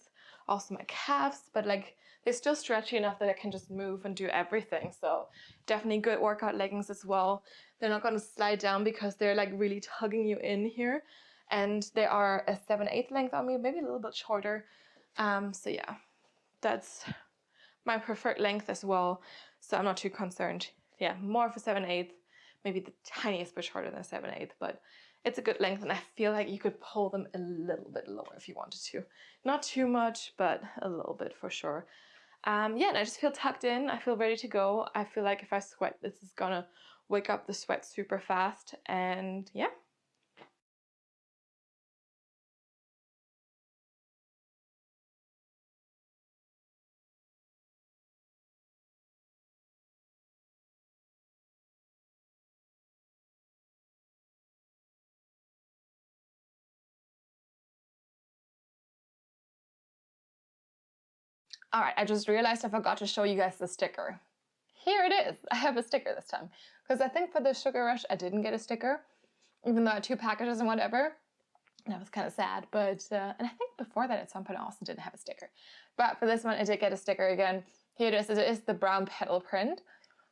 A: also my calves, but like they're still stretchy enough that I can just move and do everything. So definitely good workout leggings as well. They're not going to slide down because they're like really tugging you in here. And they are a 7/8 length on me, maybe a little bit shorter. So yeah, that's my preferred length as well. So I'm not too concerned. Yeah, more of a 7/8, maybe the tiniest bit shorter than a 7/8, but it's a good length, and I feel like you could pull them a little bit lower if you wanted to. Not too much, but a little bit for sure. Yeah, and I just feel tucked in. I feel ready to go. I feel like if I sweat, this is gonna wake up the sweat super fast, and yeah. All right, I just realized I forgot to show you guys the sticker. Here it is. I have a sticker this time. Because I think for the Sugar Rush, I didn't get a sticker, even though I had 2 packages and whatever. And that was kind of sad, but, and I think before that at some point I also didn't have a sticker. But for this one, I did get a sticker again. Here it is. It is the brown petal print.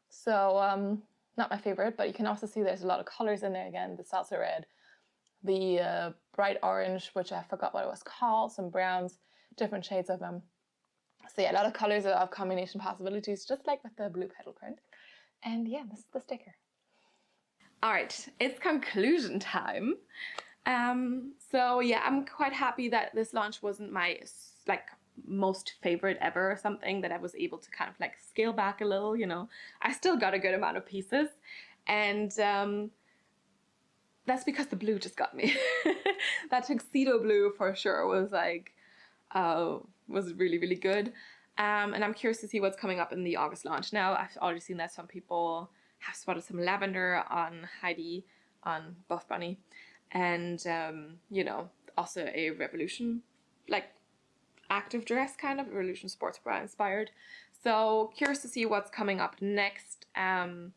A: So, not my favorite, but you can also see there's a lot of colors in there again. The salsa red, the bright orange, which I forgot what it was called, some browns, different shades of them. So yeah, a lot of colors, a lot of combination possibilities, just like with the blue petal print. And yeah, this is the sticker. All right, it's conclusion time. So yeah, I'm quite happy that this launch wasn't my like most favorite ever or something, that I was able to kind of like scale back a little, you know. I still got a good amount of pieces, and that's because the blue just got me. That tuxedo blue for sure was like, was really, really good. And I'm curious to see what's coming up in the August launch. Now, I've already seen that some people have spotted some lavender on Heidi, on Buffbunny, and, you know, also a Revolution, like, active dress kind of, Revolution Sports Bra inspired. So curious to see what's coming up next. And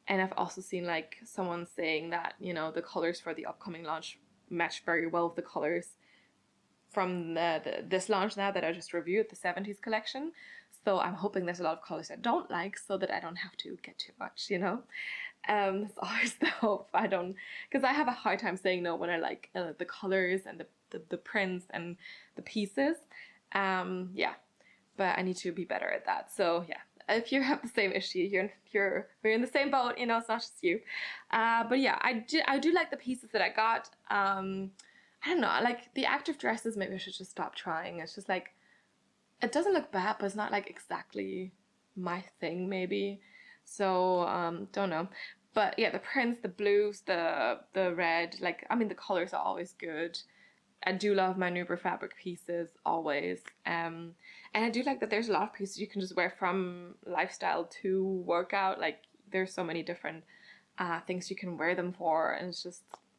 A: I've also seen like someone saying that, you know, the colors for the upcoming launch match very well with the colors from this launch now that I just reviewed, the 70's collection. So I'm hoping there's a lot of colors I don't like so that I don't have to get too much, you know. It's always the hope. I don't, because I have a hard time saying no when I like the colors and the prints and the pieces. Yeah, but I need to be better at that. So yeah, if you have the same issue, we're in the same boat, you know, it's not just you. But yeah, I do like the pieces that I got. I don't know, like the active dresses, maybe I should just stop trying. It's just like, it doesn't look bad, but it's not like exactly my thing maybe. So don't know. But yeah, the prints, the blues, the red, like, I mean, the colors are always good. I do love my Nuber fabric pieces always. And I do like that there's a lot of pieces you can just wear from lifestyle to workout. Like there's so many different things you can wear them for, and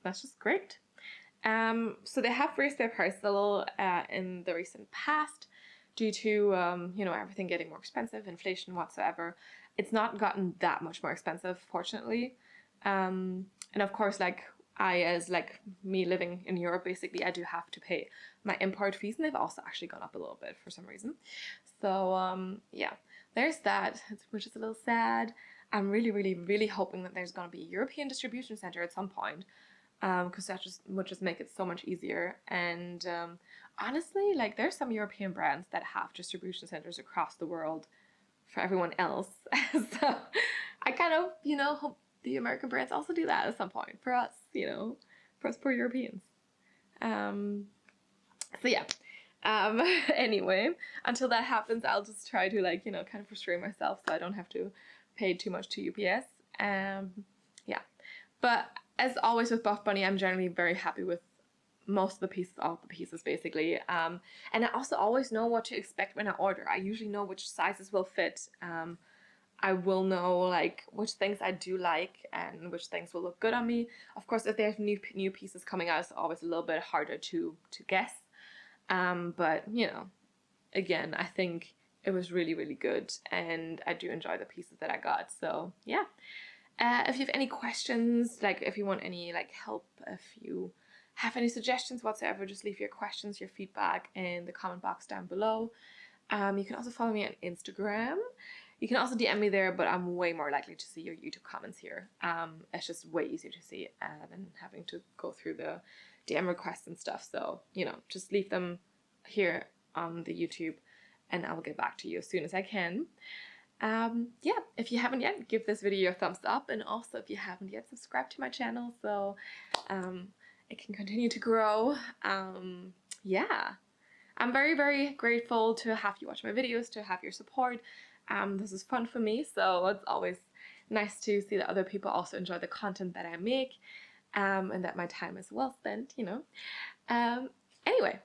A: that's just great. So they have raised their price a little in the recent past due to you know, everything getting more expensive, inflation whatsoever. It's not gotten that much more expensive, fortunately. And of course, like as like me living in Europe, basically, I do have to pay my import fees, and they've also actually gone up a little bit for some reason. So yeah, there's that, which is a little sad. I'm really, really, really hoping that there's going to be a European distribution center at some point, because that would just make it so much easier. And honestly, like there's some European brands that have distribution centers across the world for everyone else. So I kind of, you know, hope the American brands also do that at some point for us, you know, for us poor Europeans. So yeah. Anyway, until that happens, I'll just try to, like, you know, kind of restrain myself so I don't have to pay too much to UPS. Yeah. But as always with Buffbunny, I'm generally very happy with most of the pieces, all of the pieces basically. And I also always know what to expect when I order. I usually know which sizes will fit. I will know like which things I do like and which things will look good on me. Of course, if there's new pieces coming out, it's always a little bit harder to guess. But you know, again, I think it was really, really good, and I do enjoy the pieces that I got. So yeah. If you have any questions, like if you want any like help, if you have any suggestions whatsoever, just leave your questions, your feedback in the comment box down below. You can also follow me on Instagram. You can also DM me there, but I'm way more likely to see your YouTube comments here. It's just way easier to see than having to go through the DM requests and stuff. So, you know, just leave them here on the YouTube and I will get back to you as soon as I can. Yeah, if you haven't yet, give this video a thumbs up, and also if you haven't yet, subscribe to my channel so it can continue to grow. Yeah, I'm very, very grateful to have you watch my videos, to have your support. This is fun for me, so it's always nice to see that other people also enjoy the content that I make, and that my time is well spent, you know. Anyway,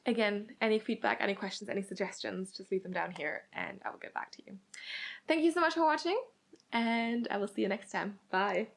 A: again, any feedback, any questions, any suggestions, just leave them down here and I will get back to you. Thank you so much for watching, and I will see you next time. Bye.